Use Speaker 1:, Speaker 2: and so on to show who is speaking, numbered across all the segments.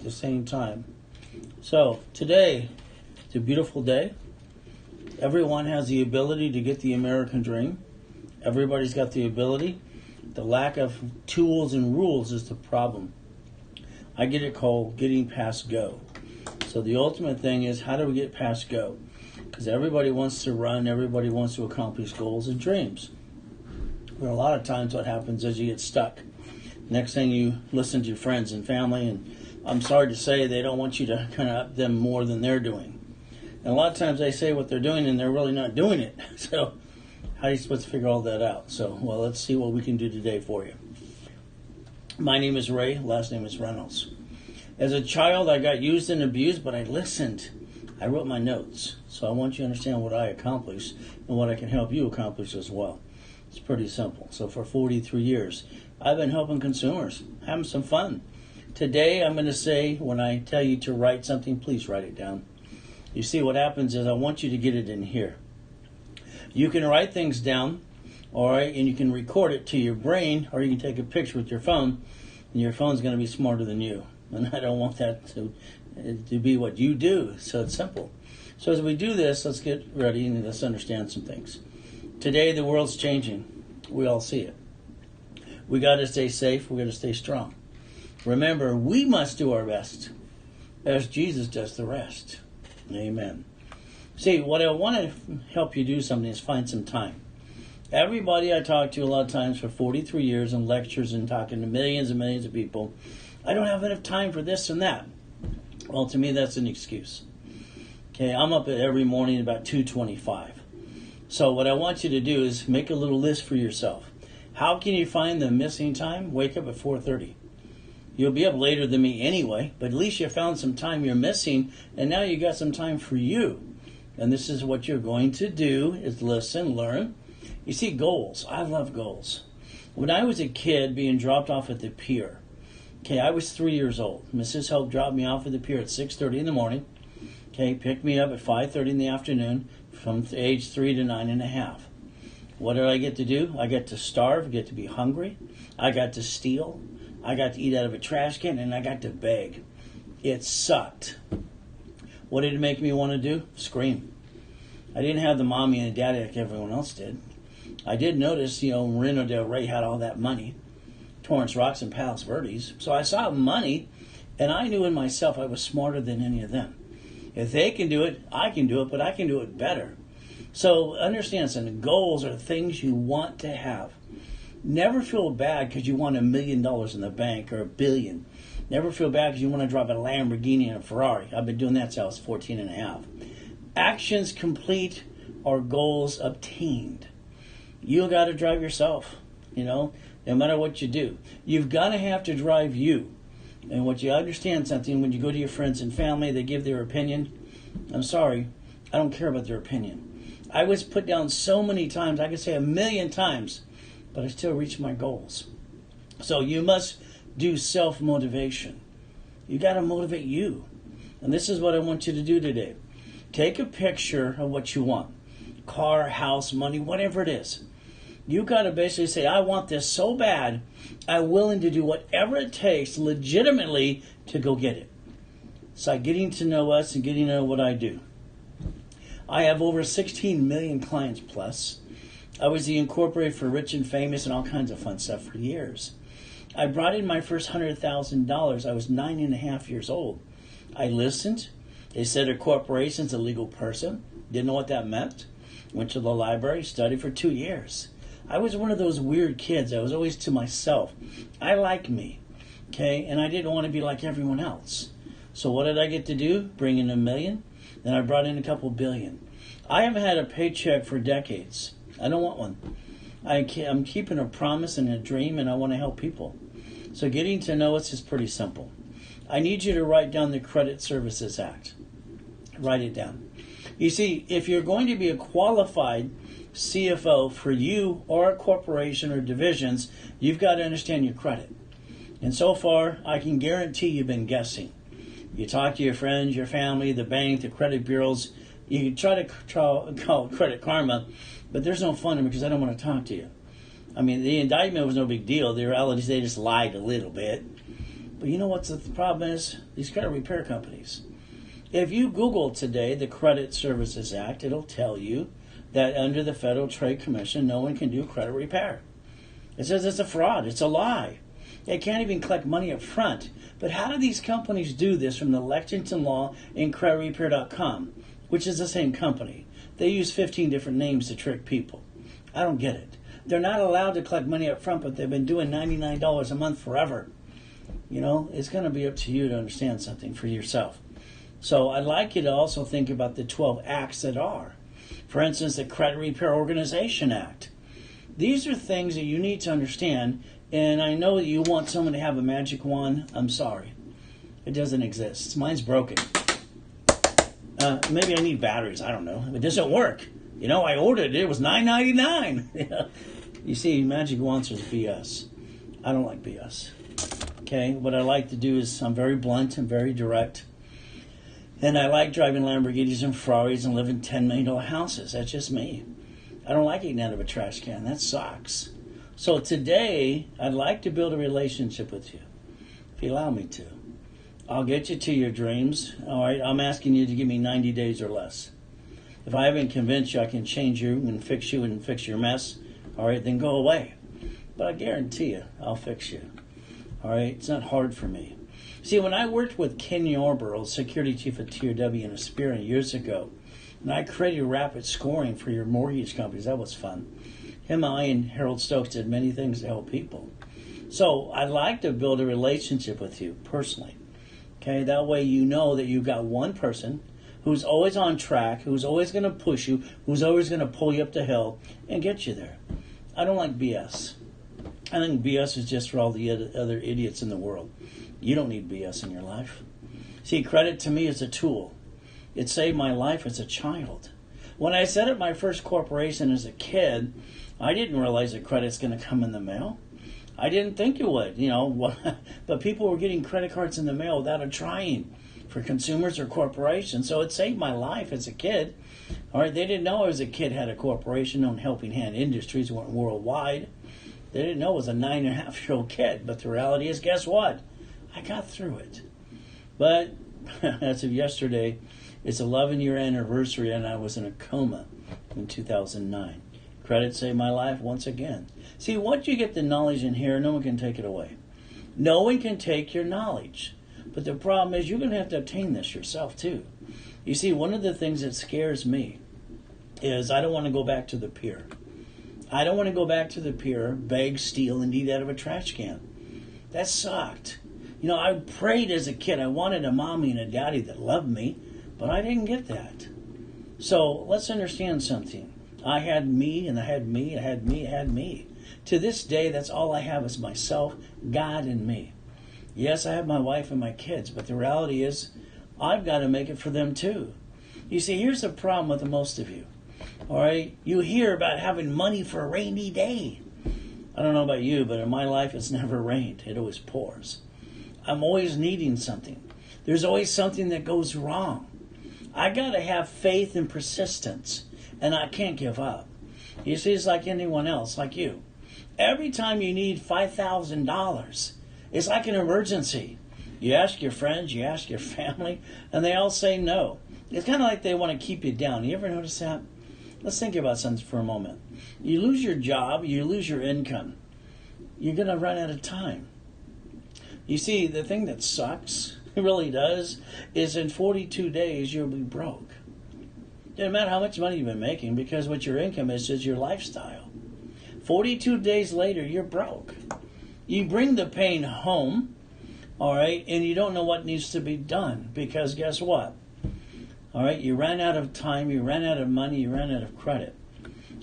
Speaker 1: the same time. So today, it's a beautiful day. Everyone has the ability to get the American dream. Everybody's got the ability. The lack of tools and rules is the problem. I get it called getting past go. So the ultimate thing is, how do we get past go? Because everybody wants to run, everybody wants to accomplish goals and dreams. But a lot of times what happens is you get stuck. Next thing, you listen to your friends and family, and I'm sorry to say they don't want you to kind of up them more than they're doing. And a lot of times they say what they're doing and they're really not doing it. So how are you supposed to figure all that out? So, well, let's see what we can do today for you. My name is Ray, last name is Reynolds. As a child, I got used and abused, but I listened. I wrote my notes. So I want you to understand what I accomplished and what I can help you accomplish as well. It's pretty simple. So for 43 years, I've been helping consumers, having some fun. Today, I'm going to say, when I tell you to write something, please write it down. You see, what happens is I want you to get it in here. You can write things down, all right, and you can record it to your brain, or you can take a picture with your phone, and your phone's going to be smarter than you. And I don't want that to be what you do. So it's simple. So as we do this, let's get ready and let's understand some things. Today, the world's changing. We all see it. We got to stay safe. We got to stay strong. Remember, we must do our best as Jesus does the rest. Amen. See, what I want to help you do something is find some time. Everybody I talk to a lot of times for 43 years in lectures and talking to millions and millions of people, I don't have enough time for this and that. Well, to me, that's an excuse. Okay, I'm up every morning about 2:25. So what I want you to do is make a little list for yourself. How can you find the missing time? Wake up at 4:30. You'll be up later than me anyway, but at least you found some time you're missing, and now you got some time for you. And this is what you're going to do, is listen, learn. You see, goals. I love goals. When I was a kid being dropped off at the pier, okay, I was 3 years old. Mrs. Hope dropped me off at the pier at 6:30 in the morning. Okay, picked me up at 5:30 in the afternoon from age 3 to 9.5. What did I get to do? I got to starve, get to be hungry. I got to steal. I got to eat out of a trash can, and I got to beg. It sucked. What did it make me want to do? Scream. I didn't have the mommy and daddy like everyone else did. I did notice, Marino Del Rey had all that money. Torrance Rocks and Palos Verdes. So I saw money, and I knew in myself I was smarter than any of them. If they can do it, I can do it, but I can do it better. So understand something. Goals are things you want to have. Never feel bad because you want $1 million in the bank or $1 billion. Never feel bad because you want to drive a Lamborghini and a Ferrari. I've been doing that since I was 14 and a half. Actions complete are goals obtained. You got to drive yourself, no matter what you do. You've got to have to drive you. And what you understand something, when you go to your friends and family, they give their opinion. I'm sorry, I don't care about their opinion. I was put down so many times, I could say 1,000,000 times, but I still reach my goals. So you must do self-motivation. You got to motivate you. And this is what I want you to do today. Take a picture of what you want. Car, house, money, whatever it is. You got to basically say, I want this so bad, I'm willing to do whatever it takes legitimately to go get it. It's like getting to know us and getting to know what I do. I have over 16 million clients plus. I was the incorporated for Rich and Famous and all kinds of fun stuff for years. I brought in my first $100,000. I was 9.5 years old. I listened. They said a corporation's a legal person. Didn't know what that meant. Went to the library, studied for 2 years. I was one of those weird kids. I was always to myself. I like me, okay? And I didn't want to be like everyone else. So what did I get to do? Bring in $1 million. Then I brought in a couple billion. I haven't had a paycheck for decades. I don't want one. I'm keeping a promise and a dream, and I want to help people. So getting to know us is pretty simple. I need you to write down the Credit Services Act. Write it down. You see, if you're going to be a qualified CFO for you or a corporation or divisions, you've got to understand your credit. And so far, I can guarantee you've been guessing. You talk to your friends, your family, the bank, the credit bureaus. You can try to call Credit Karma, but there's no fun in it because I don't want to talk to you. I mean, the indictment was no big deal. The reality is they just lied a little bit. But you know what the problem is? These credit repair companies. If you Google today the Credit Services Act, it'll tell you that under the Federal Trade Commission, no one can do credit repair. It says it's a fraud. It's a lie. They can't even collect money up front. But how do these companies do this from the Lexington Law and CreditRepair.com, which is the same company? They use 15 different names to trick people. I don't get it. They're not allowed to collect money up front, but they've been doing $99 a month forever. You know, it's going to be up to you to understand something for yourself. So I'd like you to also think about the 12 acts that are. For instance, the Credit Repair Organization Act. These are things that you need to understand, and I know that you want someone to have a magic wand. I'm sorry. It doesn't exist. Mine's broken. Maybe I need batteries. I don't know. It doesn't work. You know, I ordered it. It was $9.99. You see, magic wands is BS. I don't like BS. Okay? What I like to do is I'm very blunt and very direct. And I like driving Lamborghinis and Ferraris and living in $10 million houses. That's just me. I don't like eating out of a trash can. That sucks. So today, I'd like to build a relationship with you, if you allow me to. I'll get you to your dreams. All right, I'm asking you to give me 90 days or less. If I haven't convinced you I can change you and fix your mess, all right, then go away. But I guarantee you, I'll fix you. All right, it's not hard for me. See, when I worked with Ken Yarborough, security chief at TRW in Aspirin years ago, and I created rapid scoring for your mortgage companies, that was fun. Him, I, and Harold Stokes did many things to help people. So I'd like to build a relationship with you personally. Okay, that way you know that you've got one person who's always on track, who's always going to push you, who's always going to pull you up the hill and get you there. I don't like BS. I think BS is just for all the other idiots in the world. You don't need BS in your life. See, credit to me is a tool. It saved my life as a child. When I set up my first corporation as a kid, I didn't realize that credit's going to come in the mail. I didn't think it would, you know, but people were getting credit cards in the mail without a trying for consumers or corporations. So it saved my life as a kid. All right, they didn't know I was a kid, had a corporation owned Helping Hand Industries, went worldwide. They didn't know I was a 9.5-year-old kid. But the reality is, guess what? I got through it. But as of yesterday, it's 11-year anniversary, and I was in a coma in 2009. Credit saved my life once again. See, once you get the knowledge in here, no one can take it away. No one can take your knowledge. But the problem is you're going to have to obtain this yourself, too. You see, one of the things that scares me is I don't want to go back to the pier. I don't want to go back to the pier, beg, steal, and eat out of a trash can. That sucked. You know, I prayed as a kid. I wanted a mommy and a daddy that loved me, but I didn't get that. So let's understand something. I had me, and I had me, I had me, I had me. To this day, that's all I have is myself, God, and me. Yes, I have my wife and my kids, but the reality is I've got to make it for them too. You see, here's the problem with most of you. All right? You hear about having money for a rainy day. I don't know about you, but in my life, it's never rained. It always pours. I'm always needing something. There's always something that goes wrong. I got to have faith and persistence, and I can't give up. You see, it's like anyone else, like you. Every time you need $5,000, it's like an emergency. You ask your friends, you ask your family, and they all say no. It's kind of like they want to keep you down. You ever notice that? Let's think about something for a moment. You lose your job, you lose your income. You're going to run out of time. You see, the thing that sucks, it really does, is in 42 days you'll be broke. Doesn't matter how much money you've been making, because what your income is your lifestyle. 42 days later, you're broke. You bring the pain home, all right, and you don't know what needs to be done, because guess what? All right, you ran out of time, you ran out of money, you ran out of credit.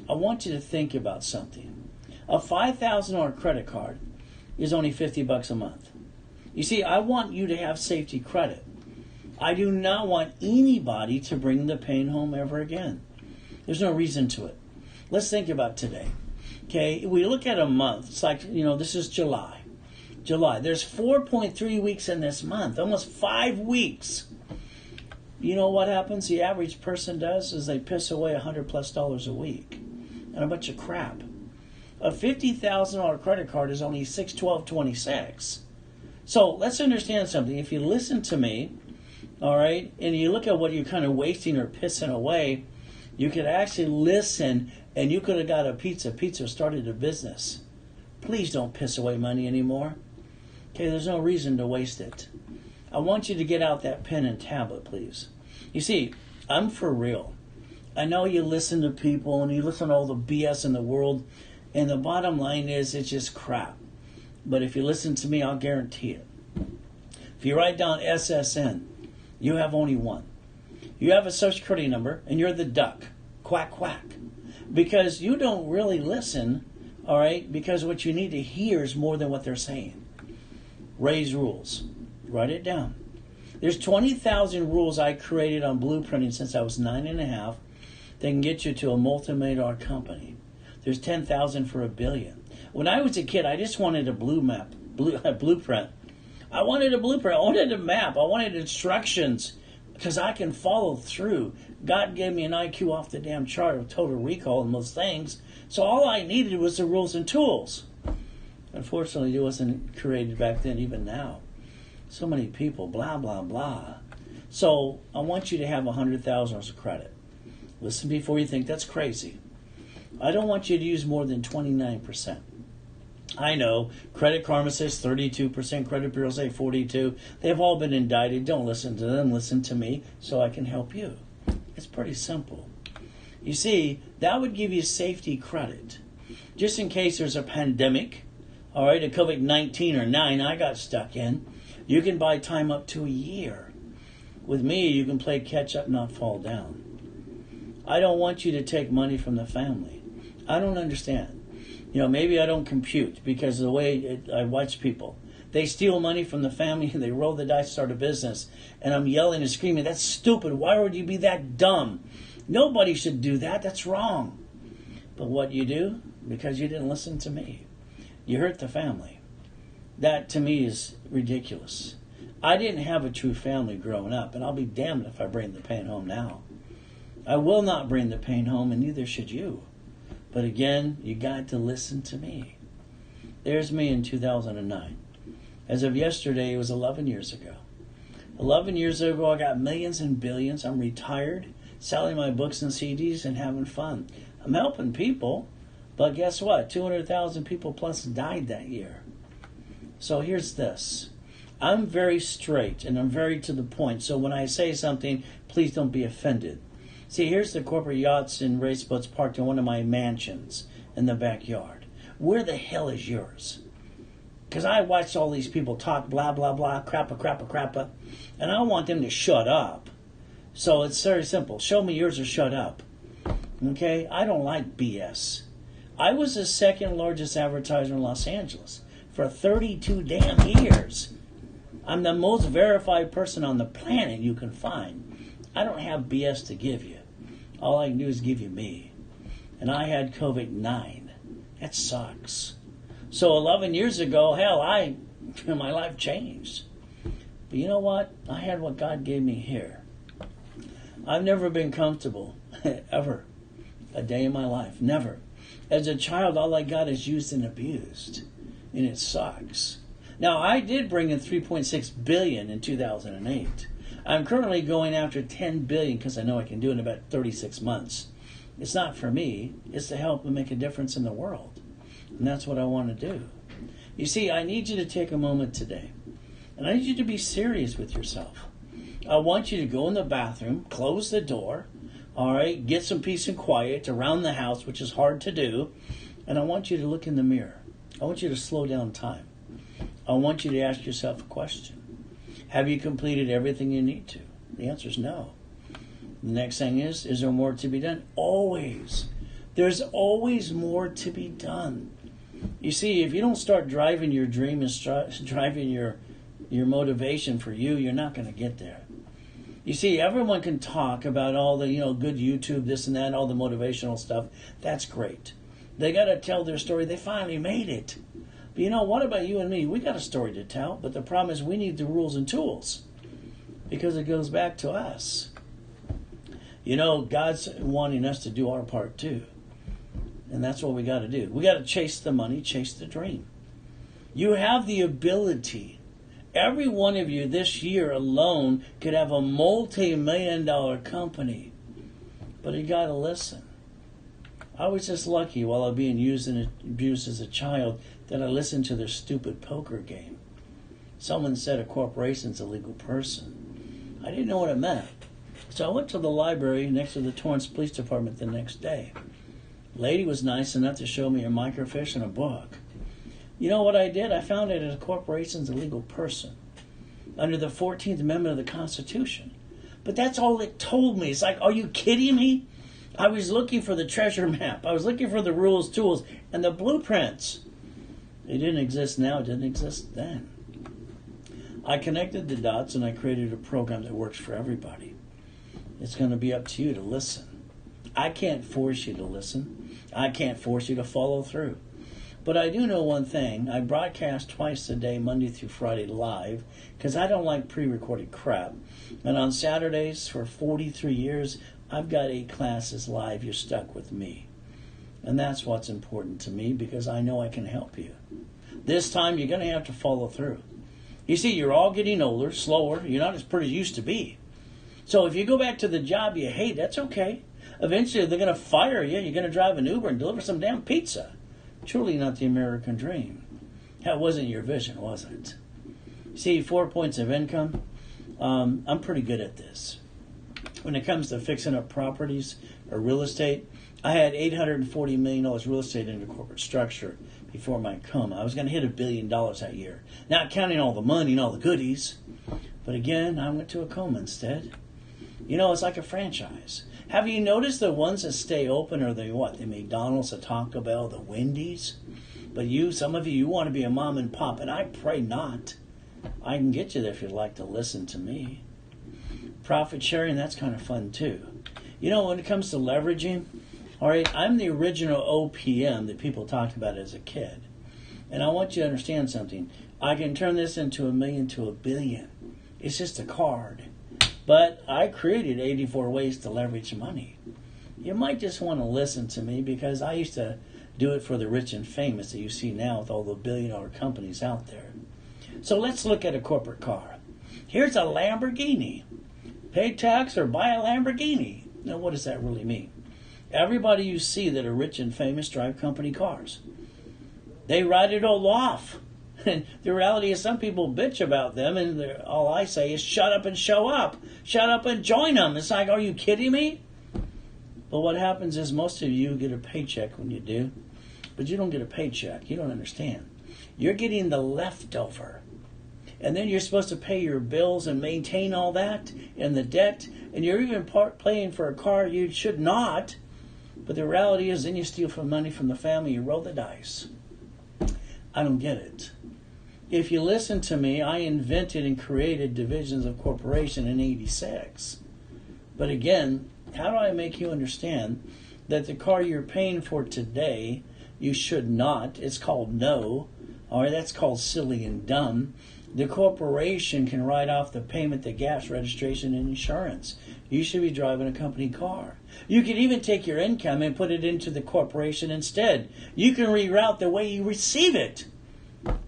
Speaker 1: I want you to think about something. A $5,000 credit card is only $50 a month. You see, I want you to have safety credit. I do not want anybody to bring the pain home ever again. There's no reason to it. Let's think about today. Okay, we look at a month. It's like, this is July. There's 4.3 weeks in this month, almost 5 weeks. You know what happens? The average person does is they piss away $100+ a week. And a bunch of crap. A $50,000 credit card is only $612.26. So let's understand something. If you listen to me, all right, and you look at what you're kind of wasting or pissing away, you could actually listen, and you could have got a pizza, started a business. Please don't piss away money anymore. Okay, there's no reason to waste it. I want you to get out that pen and tablet, please. You see, I'm for real. I know you listen to people and you listen to all the BS in the world, and the bottom line is it's just crap. But if you listen to me, I'll guarantee it. If you write down SSN, you have only one. You have a Social Security number, and you're the duck. Quack, quack. Because you don't really listen, all right, because what you need to hear is more than what they're saying. Raise rules. Write it down. There's 20,000 rules I created on blueprinting since I was 9.5 that can get you to a multi-million-dollar company. There's 10,000 for $1 billion. When I was a kid, I just wanted a blueprint. I wanted a blueprint. I wanted a map. I wanted instructions because I can follow through. God gave me an IQ off the damn chart of total recall and most things. So all I needed was the rules and tools. Unfortunately, it wasn't created back then, even now. So many people, blah, blah, blah. So I want you to have $100,000 of credit. Listen before you think. That's crazy. I don't want you to use more than 29%. I know Credit Karma says 32%, Credit Bureau say 42%. They've all been indicted. Don't listen to them. Listen to me so I can help you. It's pretty simple. You see, that would give you safety credit. Just in case there's a pandemic, all right, a COVID-19 or 9 I got stuck in, you can buy time up to a year. With me, you can play catch up, not fall down. I don't want you to take money from the family. I don't understand. You know, maybe I don't compute because of the way I watch people. They steal money from the family and they roll the dice, start a business. And I'm yelling and screaming, that's stupid. Why would you be that dumb? Nobody should do that. That's wrong. But what you do, because you didn't listen to me, you hurt the family. That to me is ridiculous. I didn't have a true family growing up, and I'll be damned if I bring the pain home now. I will not bring the pain home, and neither should you. But again, you got to listen to me. There's me in 2009. As of yesterday, it was 11 years ago. 11 years ago, I got millions and billions. I'm retired, selling my books and CDs and having fun. I'm helping people, but guess what? 200,000 people plus died that year. So here's this. I'm very straight and I'm very to the point. So when I say something, please don't be offended. See, here's the corporate yachts and race boats parked in one of my mansions in the backyard. Where the hell is yours? Because I watched all these people talk blah, blah, blah, crappa, and I want them to shut up. So it's very simple. Show me yours or shut up. Okay? I don't like BS. I was the second largest advertiser in Los Angeles for 32 damn years. I'm the most verified person on the planet you can find. I don't have BS to give you. All I can do is give you me. And I had COVID-9. That sucks. So 11 years ago, hell, my life changed. But you know what? I had what God gave me here. I've never been comfortable, ever, a day in my life. Never. As a child, all I got is used and abused. And it sucks. Now, I did bring in $3.6 billion in 2008. I'm currently going after $10 billion because I know I can do it in about 36 months. It's not for me. It's to help and make a difference in the world. And that's what I want to do. You see, I need you to take a moment today. And I need you to be serious with yourself. I want you to go in the bathroom, close the door, all right, get some peace and quiet around the house, which is hard to do. And I want you to look in the mirror. I want you to slow down time. I want you to ask yourself a question. Have you completed everything you need to? The answer is no. The next thing is there more to be done? Always. There's always more to be done. You see, if you don't start driving your dream and driving your motivation for you, you're not going to get there. You see, everyone can talk about all the, good YouTube, this and that, all the motivational stuff. That's great. They got to tell their story. They finally made it. But what about you and me? We got a story to tell, but the problem is we need the rules and tools because it goes back to us. God's wanting us to do our part too. And that's what we got to do. We got to chase the money, chase the dream. You have the ability Every one of you this year alone could have a multi-million-dollar company. But you got to listen. I was just lucky while I was being used and abused as a child that I listened to their stupid poker game. Someone said a corporation's a legal person. I didn't know what it meant. So I went to the library next to the Torrance Police Department the next day. The lady was nice enough to show me a microfiche and a book. You know what I did? I found that a corporation's a legal person under the 14th Amendment of the Constitution. But that's all it told me. It's like, are you kidding me? I was looking for the treasure map. I was looking for the rules, tools, and the blueprints. They didn't exist now. It didn't exist then. I connected the dots and I created a program that works for everybody. It's going to be up to you to listen. I can't force you to listen. I can't force you to follow through. But I do know one thing. I broadcast twice a day, Monday through Friday, live, because I don't like pre-recorded crap. And on Saturdays for 43 years, I've got 8 classes live. You're stuck with me. And that's what's important to me, because I know I can help you. This time, you're going to have to follow through. You see, you're all getting older, slower. You're not as pretty as you used to be. So if you go back to the job you hate, that's okay. Eventually, they're going to fire you. You're going to drive an Uber and deliver some damn pizza. Truly not the American dream. That wasn't your vision, was it? See, 4 points of income. I'm pretty good at this. When it comes to fixing up properties or real estate, I had $840 million real estate in the corporate structure before my coma. I was going to hit $1 billion that year. Not counting all the money and all the goodies. But again, I went to a coma instead. You know, it's like a franchise. Have you noticed the ones that stay open are the what? The McDonald's, the Taco Bell, the Wendy's? But some of you want to be a mom and pop, and I pray not. I can get you there if you'd like to listen to me. Profit sharing, that's kind of fun too. You know, when it comes to leveraging, all right, I'm the original OPM that people talked about as a kid. And I want you to understand something. I can turn this into $1 million to $1 billion. It's just a card. But I created 84 ways to leverage money. You might just want to listen to me, because I used to do it for the rich and famous that you see now with all the billion-dollar companies out there. So let's look at a corporate car. Here's a Lamborghini. Pay tax or buy a Lamborghini. Now, what does that really mean? Everybody you see that are rich and famous drive company cars. They write it all off. And the reality is some people bitch about them, and all I say is shut up and show up. Shut up and join them. It's like, are you kidding me? But what happens is most of you get a paycheck when you do, but you don't get a paycheck. You don't understand. You're getting the leftover. And then you're supposed to pay your bills and maintain all that and the debt, and you're even paying for a car you should not. But the reality is then you steal money from the family, you roll the dice. I don't get it. If you listen to me, I invented and created divisions of corporation in '86. But again, how do I make you understand that the car you're paying for today, you should not? It's called no. All right, that's called silly and dumb. The corporation can write off the payment, the gas registration, and insurance. You should be driving a company car. You can even take your income and put it into the corporation instead. You can reroute the way you receive it.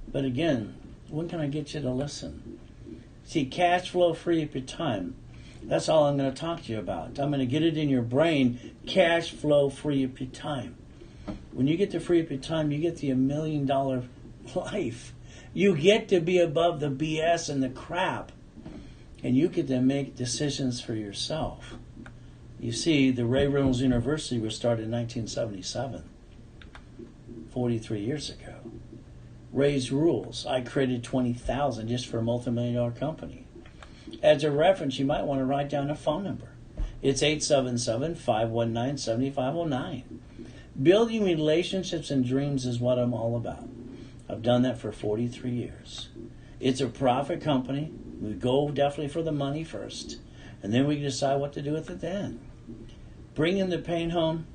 Speaker 1: But again, when can I get you to listen? See, cash flow, free up your time. That's all I'm going to talk to you about. I'm going to get it in your brain. Cash flow, free up your time. When you get to free up your time, you get the $1 million life. You get to be above the BS and the crap. And you get to make decisions for yourself. You see, the Ray Reynolds University was started in 1977, 43 years ago. Ray's Rules. I created 20,000 just for a multi-million-dollar company. As a reference, you might want to write down a phone number. It's 877-519-7509. Building relationships and dreams is what I'm all about. I've done that for 43 years. It's a profit company. We go definitely for the money first, and then we can decide what to do with it then. Bringing the pain home,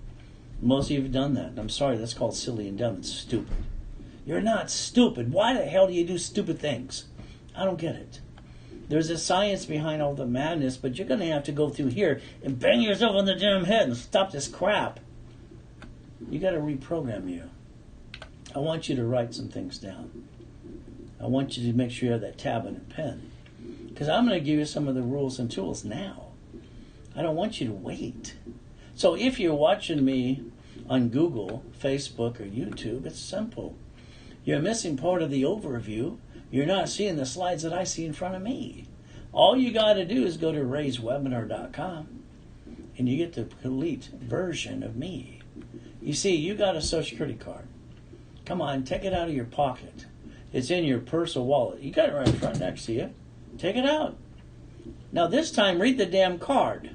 Speaker 1: most of you have done that. I'm sorry, that's called silly and dumb. It's stupid. You're not stupid. Why the hell do you do stupid things? I don't get it. There's a science behind all the madness, but you're going to have to go through here and bang yourself on the damn head and stop this crap. You got to reprogram you. I want you to write some things down. I want you to make sure you have that tab and a pen. Because I'm going to give you some of the rules and tools now. I don't want you to wait. So if you're watching me on Google, Facebook, or YouTube, it's simple. You're missing part of the overview. You're not seeing the slides that I see in front of me. All you got to do is go to rayswebinar.com and you get the complete version of me. You see, you got a Social Security card. Come on, take it out of your pocket. It's in your purse or wallet. You got it right in front next to you. Take it out. Now this time, read the damn card.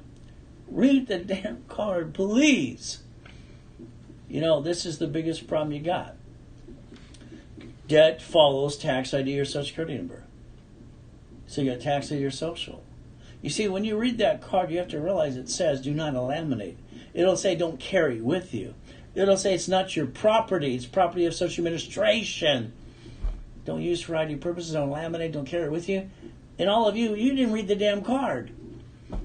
Speaker 1: Read the damn card, please. You know, this is the biggest problem you got. Debt follows tax ID or Social Security number. So you got tax ID or social. You see, when you read that card, you have to realize it says do not laminate. It'll say don't carry with you. It'll say it's not your property. It's property of Social Administration. Don't use for ID purposes. Don't laminate. Don't carry it with you. And all of you didn't read the damn card.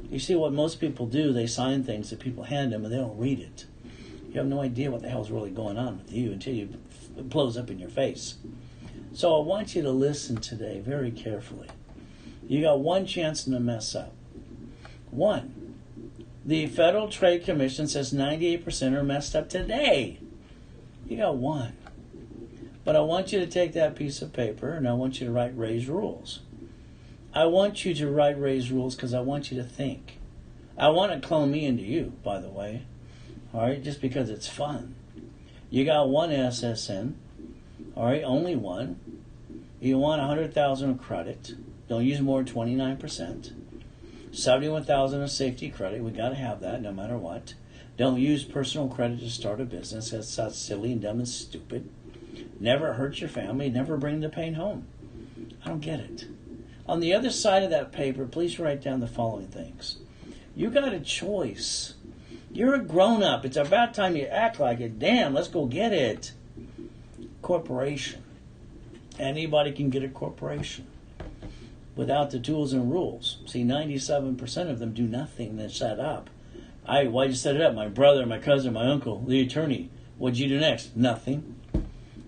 Speaker 1: You see what most people do, they sign things that people hand them and they don't read it. You have no idea what the hell's really going on with you until it blows up in your face. So I want you to listen today very carefully. You got one chance to mess up. One. The Federal Trade Commission says 98% are messed up today. You got one. But I want you to take that piece of paper and I want you to write Ray's rules. I want you to write Ray's rules because I want you to think. I want to clone me into you, by the way. All right, just because it's fun. You got one SSN. All right, only one. You want 100,000 of credit. Don't use more than 29%. 71,000 of safety credit. We got to have that no matter what. Don't use personal credit to start a business. That's silly and dumb and stupid. Never hurt your family. Never bring the pain home. I don't get it. On the other side of that paper, please write down the following things. You got a choice. You're a grown-up. It's about time you act like it. Damn, let's go get it. Corporation. Anybody can get a corporation without the tools and rules. See, 97% of them do nothing than set up. Why'd you set it up? My brother, my cousin, my uncle, the attorney. What'd you do next? Nothing.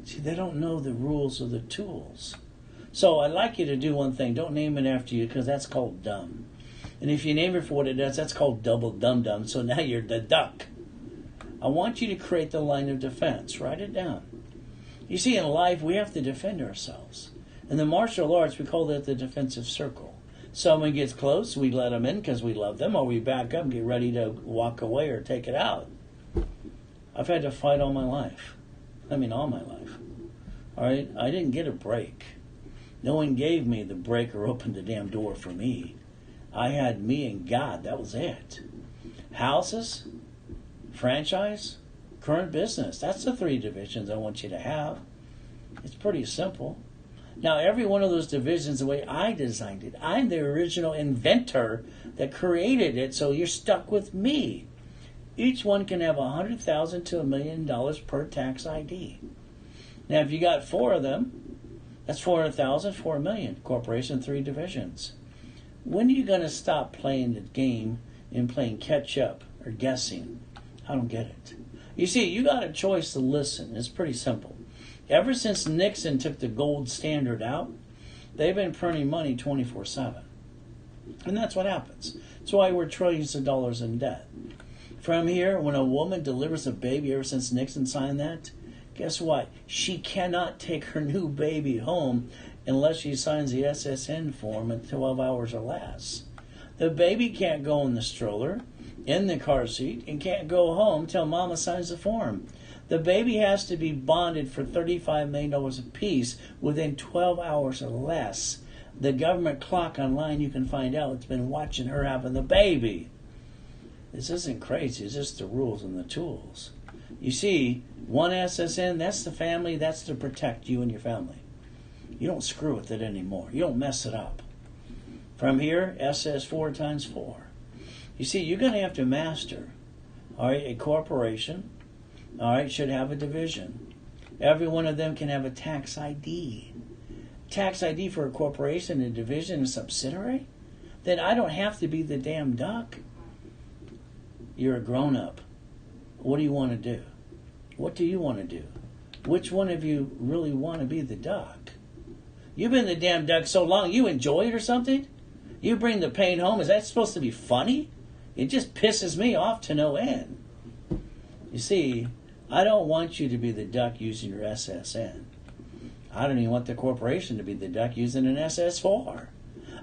Speaker 1: See, they don't know the rules or the tools. So I'd like you to do one thing. Don't name it after you because that's called dumb. And if you name it for what it does, that's called double dum-dum. So now you're the duck. I want you to create the line of defense. Write it down. You see, in life, we have to defend ourselves. In the martial arts, we call that the defensive circle. Someone gets close, we let them in because we love them, or we back up and get ready to walk away or take it out. I've had to fight all my life. I mean, all my life. All right? I didn't get a break. No one gave me the break or opened the damn door for me. I had me and God. That was it. Houses, franchise, current business. That's the three divisions I want you to have. It's pretty simple. Now, every one of those divisions, the way I designed it, I'm the original inventor that created it, so you're stuck with me. Each one can have $100,000 to $1 million per tax ID. Now, if you got four of them, that's $400,000 for $1 million. Corporation, three divisions. When are you going to stop playing the game and playing catch up or guessing? I don't get it. You see, you got a choice to listen. It's pretty simple. Ever since Nixon took the gold standard out, they've been printing money 24/7. And that's what happens. That's why we're trillions of dollars in debt. From here, when a woman delivers a baby ever since Nixon signed that, guess what? She cannot take her new baby home unless she signs the SSN form in 12 hours or less. The baby can't go in the stroller, in the car seat, and can't go home till mama signs the form. The baby has to be bonded for $35 million apiece within 12 hours or less. The government clock online, you can find out, it's been watching her having the baby. This isn't crazy. It's just the rules and the tools. You see, one SSN, that's the family. That's to protect you and your family. You don't screw with it anymore. You don't mess it up. From here, SS 4 times 4. You see, you're going to have to master, all right, a corporation, all right, should have a division. Every one of them can have a tax ID. Tax ID for a corporation, a division, a subsidiary? Then I don't have to be the damn duck. You're a grown-up. What do you want to do? What do you want to do? Which one of you really want to be the duck? You've been the damn duck so long, you enjoy it or something? You bring the pain home, is that supposed to be funny? It just pisses me off to no end. You see, I don't want you to be the duck using your SSN. I don't even want the corporation to be the duck using an SS4.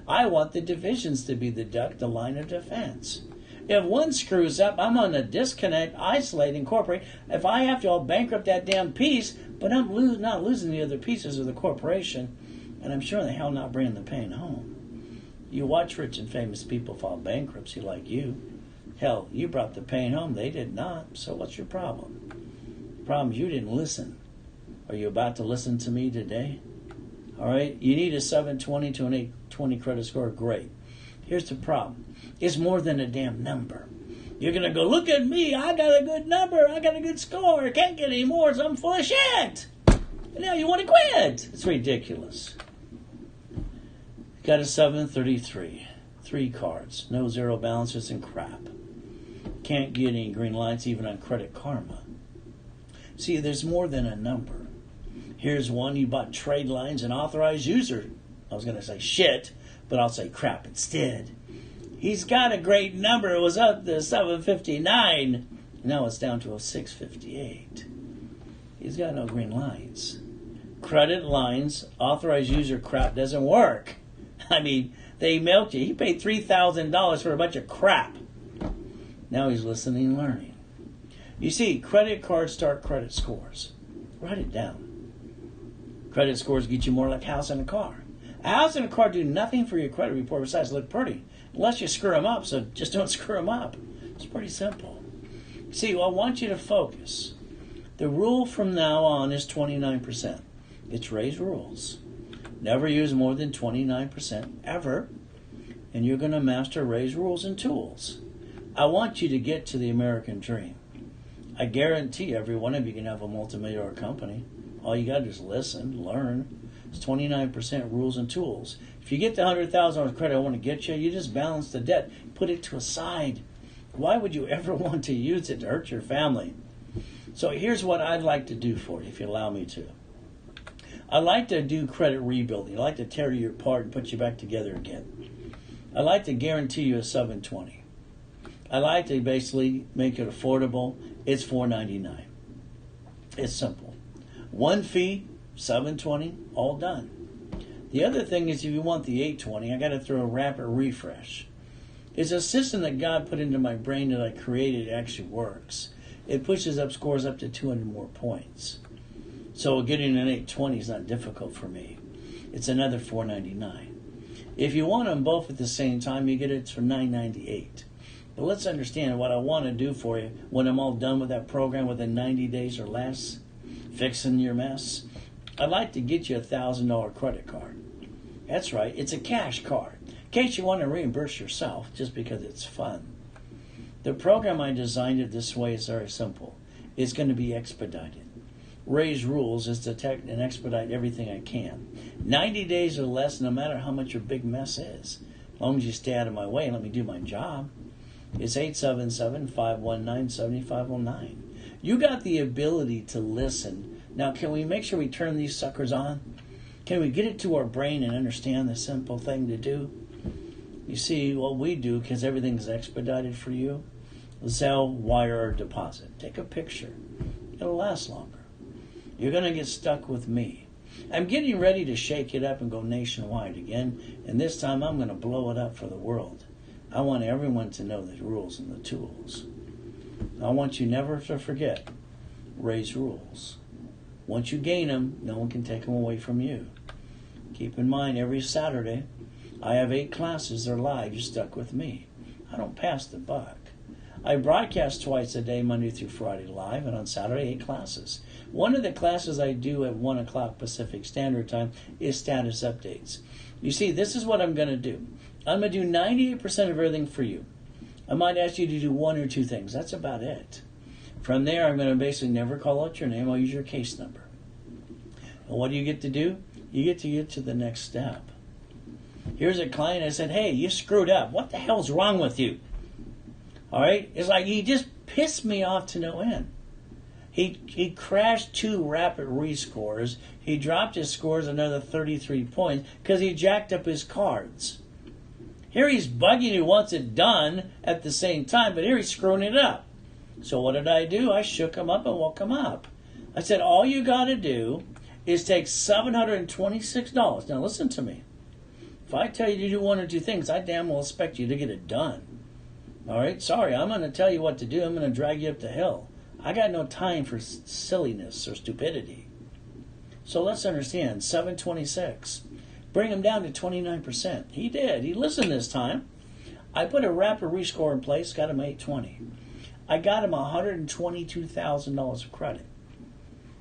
Speaker 1: I want the divisions to be the duck, the line of defense. If one screws up, I'm on a disconnect, isolate, incorporate. If I have to, I'll bankrupt that damn piece, but I'm not losing the other pieces of the corporation, and I'm sure the hell not bringing the pain home. You watch rich and famous people file bankruptcy like you. Hell, you brought the pain home. They did not. So what's your problem? The problem is you didn't listen. Are you about to listen to me today? All right? You need a 720 to an 820 credit score. Great. Here's the problem. It's more than a damn number. You're going to go, look at me. I got a good number. I got a good score. I can't get any more, so I'm full of shit. And now you want to quit. It's ridiculous. Got a 733. 3 cards. No zero balances and crap. Can't get any green lights even on Credit Karma. See, there's more than a number. Here's one. You bought trade lines and authorized user. I was going to say shit, but I'll say crap instead. He's got a great number. It was up to 759. Now it's down to a 658. He's got no green lines. Credit lines, authorized user crap doesn't work. I mean, they milked you. He paid $3,000 for a bunch of crap. Now he's listening and learning. You see, credit cards start credit scores. Write it down. Credit scores get you more like a house and a car. A house and a car do nothing for your credit report besides look pretty. Unless you screw them up, so just don't screw them up. It's pretty simple. See, I want you to focus. The rule from now on is 29%. It's Ray's rules. Never use more than 29% ever. And you're going to master Ray's rules and tools. I want you to get to the American dream. I guarantee every one of you can have a multi-million-dollar company. All you got to do is listen, learn. It's 29% rules and tools. If you get the $100,000 credit I want to get you, you just balance the debt. Put it to a side. Why would you ever want to use it to hurt your family? So here's what I'd like to do for you, if you allow me to. I'd like to do credit rebuilding. I'd like to tear you apart and put you back together again. I'd like to guarantee you a 720. I'd like to basically make it affordable. It's $499. It's simple. One fee, 720, all done. The other thing is, if you want the 820, I got to throw a rapid refresh. It's a system that God put into my brain that I created. It actually works. It pushes up scores up to 200 more points. So getting an 820 is not difficult for me. It's another $499. If you want them both at the same time, you get it for $998. But let's understand what I want to do for you when I'm all done with that program within 90 days or less, fixing your mess. I'd like to get you a $1,000 credit card. That's right, it's a cash card. In case you want to reimburse yourself just because it's fun. The program I designed it this way is very simple. It's going to be expedited. Ray's rules is to detect and expedite everything I can. 90 days or less, no matter how much your big mess is. As long as you stay out of my way and let me do my job. It's 877-519-7509. You got the ability to listen. Now, can we make sure we turn these suckers on? Can we get it to our brain and understand the simple thing to do? You see, what we do, because everything's expedited for you, Zelle, wire, or deposit. Take a picture. It'll last longer. You're going to get stuck with me. I'm getting ready to shake it up and go nationwide again, and this time I'm going to blow it up for the world. I want everyone to know the rules and the tools. I want you never to forget Ray's rules. Once you gain them, no one can take them away from you. Keep in mind, every Saturday, I have 8 classes. They're live. You're stuck with me. I don't pass the buck. I broadcast twice a day, Monday through Friday live, and on Saturday, 8 classes. One of the classes I do at 1 o'clock Pacific Standard Time is status updates. You see, this is what I'm going to do. I'm going to do 98% of everything for you. I might ask you to do 1 or 2 things. That's about it. From there, I'm going to basically never call out your name. I'll use your case number. And what do you get to do? You get to the next step. Here's a client. I said, hey, you screwed up. What the hell's wrong with you? All right? It's like he just pissed me off to no end. He crashed 2 rapid rescores. He dropped his scores another 33 points because he jacked up his cards. Here he's bugging who wants it done at the same time, but here he's screwing it up. So what did I do? I shook him up and woke him up. I said, all you got to do is take $726. Now listen to me. If I tell you to do one or two things, I damn well expect you to get it done. All right? Sorry, I'm going to tell you what to do. I'm going to drag you up the hill. I got no time for silliness or stupidity. So let's understand, 726. Bring him down to 29%. He did. He listened this time. I put a rapid rescore in place, got him 820. I got him $122,000 of credit.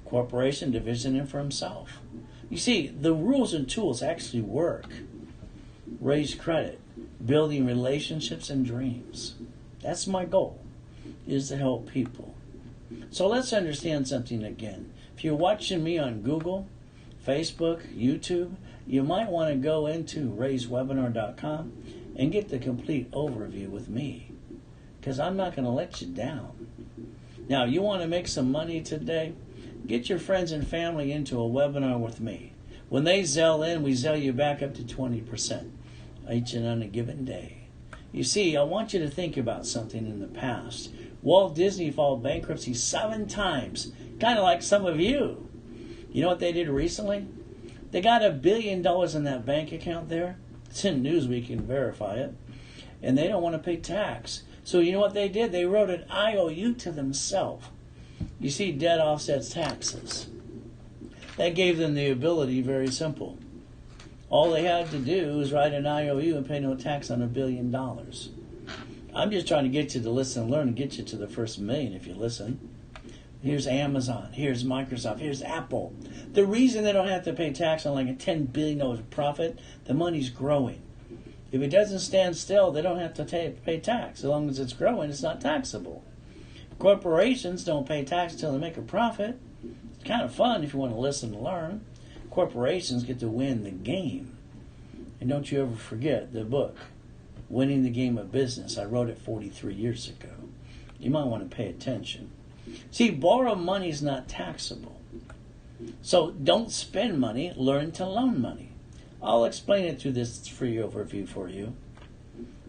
Speaker 1: Corporation division in for himself. You see, the rules and tools actually work. Raise credit, building relationships and dreams. That's my goal, is to help people. So let's understand something again. If you're watching me on Google, Facebook, YouTube, you might want to go into raisewebinar.com and get the complete overview with me, because I'm not going to let you down. Now, you want to make some money today? Get your friends and family into a webinar with me. When they Zelle in, we Zelle you back up to 20% each and on a given day. You see, I want you to think about something in the past. Walt Disney filed bankruptcy 7 times, kind of like some of you. You know what they did recently? They got $1 billion in that bank account there. It's in Newsweek, you can verify it. And they don't want to pay tax. So you know what they did? They wrote an IOU to themselves. You see, debt offsets taxes. That gave them the ability, very simple. All they had to do was write an IOU and pay no tax on $1 billion. I'm just trying to get you to listen and learn and get you to the first million if you listen. Here's Amazon, here's Microsoft, here's Apple. The reason they don't have to pay tax on like a $10 billion profit, the money's growing. If it doesn't stand still, they don't have to pay tax. As long as it's growing, it's not taxable. Corporations don't pay tax until they make a profit. It's kind of fun if you want to listen and learn. Corporations get to win the game. And don't you ever forget the book, Winning the Game of Business. I wrote it 43 years ago. You might want to pay attention. See, borrowed money is not taxable. So don't spend money, learn to loan money. I'll explain it through this free overview for you.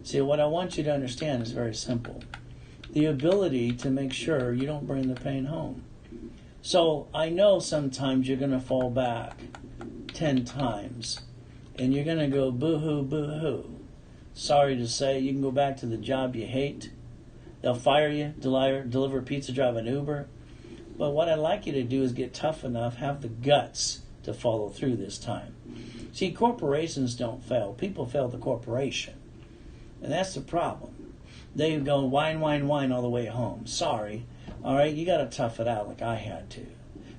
Speaker 1: See, what I want you to understand is very simple. The ability to make sure you don't bring the pain home. So I know sometimes you're going to fall back 10 times. And you're going to go boo-hoo, boo-hoo. Sorry to say, you can go back to the job you hate. They'll fire you, deliver pizza, drive an Uber. But what I'd like you to do is get tough enough, have the guts to follow through this time. See, corporations don't fail. People fail the corporation. And that's the problem. They go whine, whine, whine all the way home. Sorry. All right, you got to tough it out like I had to.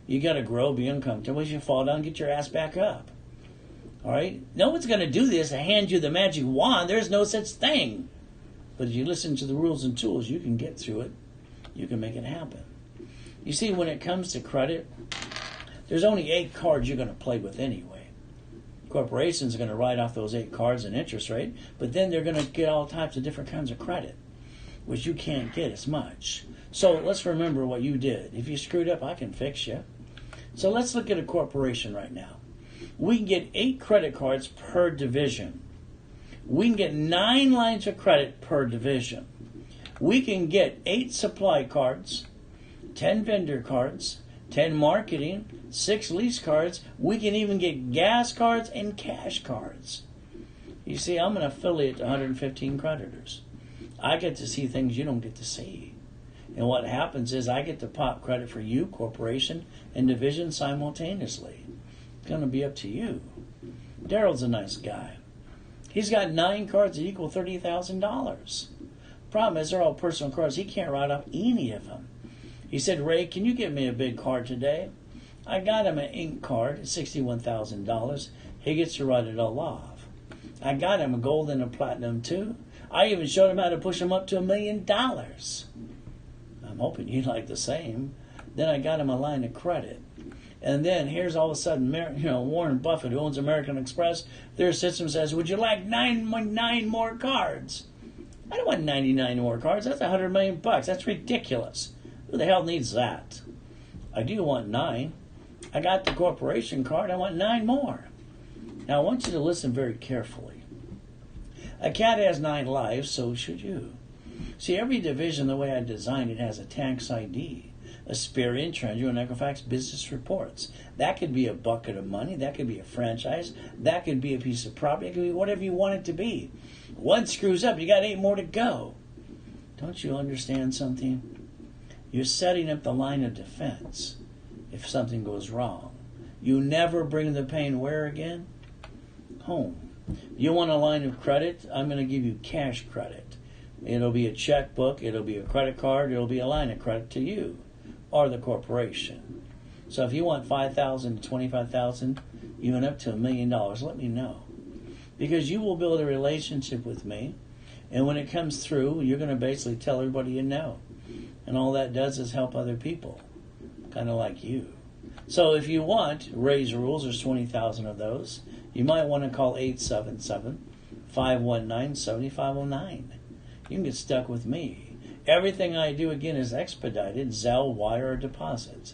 Speaker 1: You got to grow, be uncomfortable. Once you fall down, get your ass back up. All right? No one's going to do this and hand you the magic wand. There's no such thing. But if you listen to the rules and tools, you can get through it. You can make it happen. You see, when it comes to credit, there's only 8 cards you're going to play with anyway. Corporations are going to write off those 8 cards in interest rate, but then they're going to get all types of different kinds of credit, which you can't get as much. So let's remember what you did. If you screwed up, I can fix you. So let's look at a corporation right now. We can get 8 credit cards per division. We can get 9 lines of credit per division. We can get 8 supply cards, 10 vendor cards, 10 marketing, 6 lease cards. We can even get gas cards and cash cards. You see, I'm an affiliate to 115 creditors. I get to see things you don't get to see. And what happens is I get to pop credit for you, corporation, and division simultaneously. It's going to be up to you. Daryl's a nice guy. He's got 9 cards that equal $30,000. Problem is, they're all personal cards. He can't write off any of them. He said, Ray, can you get me a big card today? I got him an ink card, $61,000. He gets to write it all off. I got him a gold and a platinum too. I even showed him how to push him up to $1 million. I'm hoping you'd like the same. Then I got him a line of credit. And then here's all of a sudden, Warren Buffett, who owns American Express, their system says, would you like 9 more cards? I don't want 99 more cards. That's $100 million. That's ridiculous. Who the hell needs that? I do want 9. I got the corporation card. I want 9 more. Now, I want you to listen very carefully. A cat has 9 lives, so should you. See, every division, the way I designed it, has a tax ID, Experian, Treasury, and Equifax business reports. That could be a bucket of money. That could be a franchise. That could be a piece of property. It could be whatever you want it to be. One screws up, you got 8 more to go. Don't you understand something? You're setting up the line of defense if something goes wrong. You never bring the pain where again? Home. You want a line of credit? I'm going to give you cash credit. It'll be a checkbook, it'll be a credit card, it'll be a line of credit to you or the corporation. So if you want $5,000 to $25,000, even up to $1 million, let me know. Because you will build a relationship with me, and when it comes through, you're going to basically tell everybody you know. And all that does is help other people, kind of like you. So if you want raise rules, there's 20,000 of those. You might want to call 877-519-7509. You can get stuck with me. Everything I do, again, is expedited, Zelle, wire, or deposit.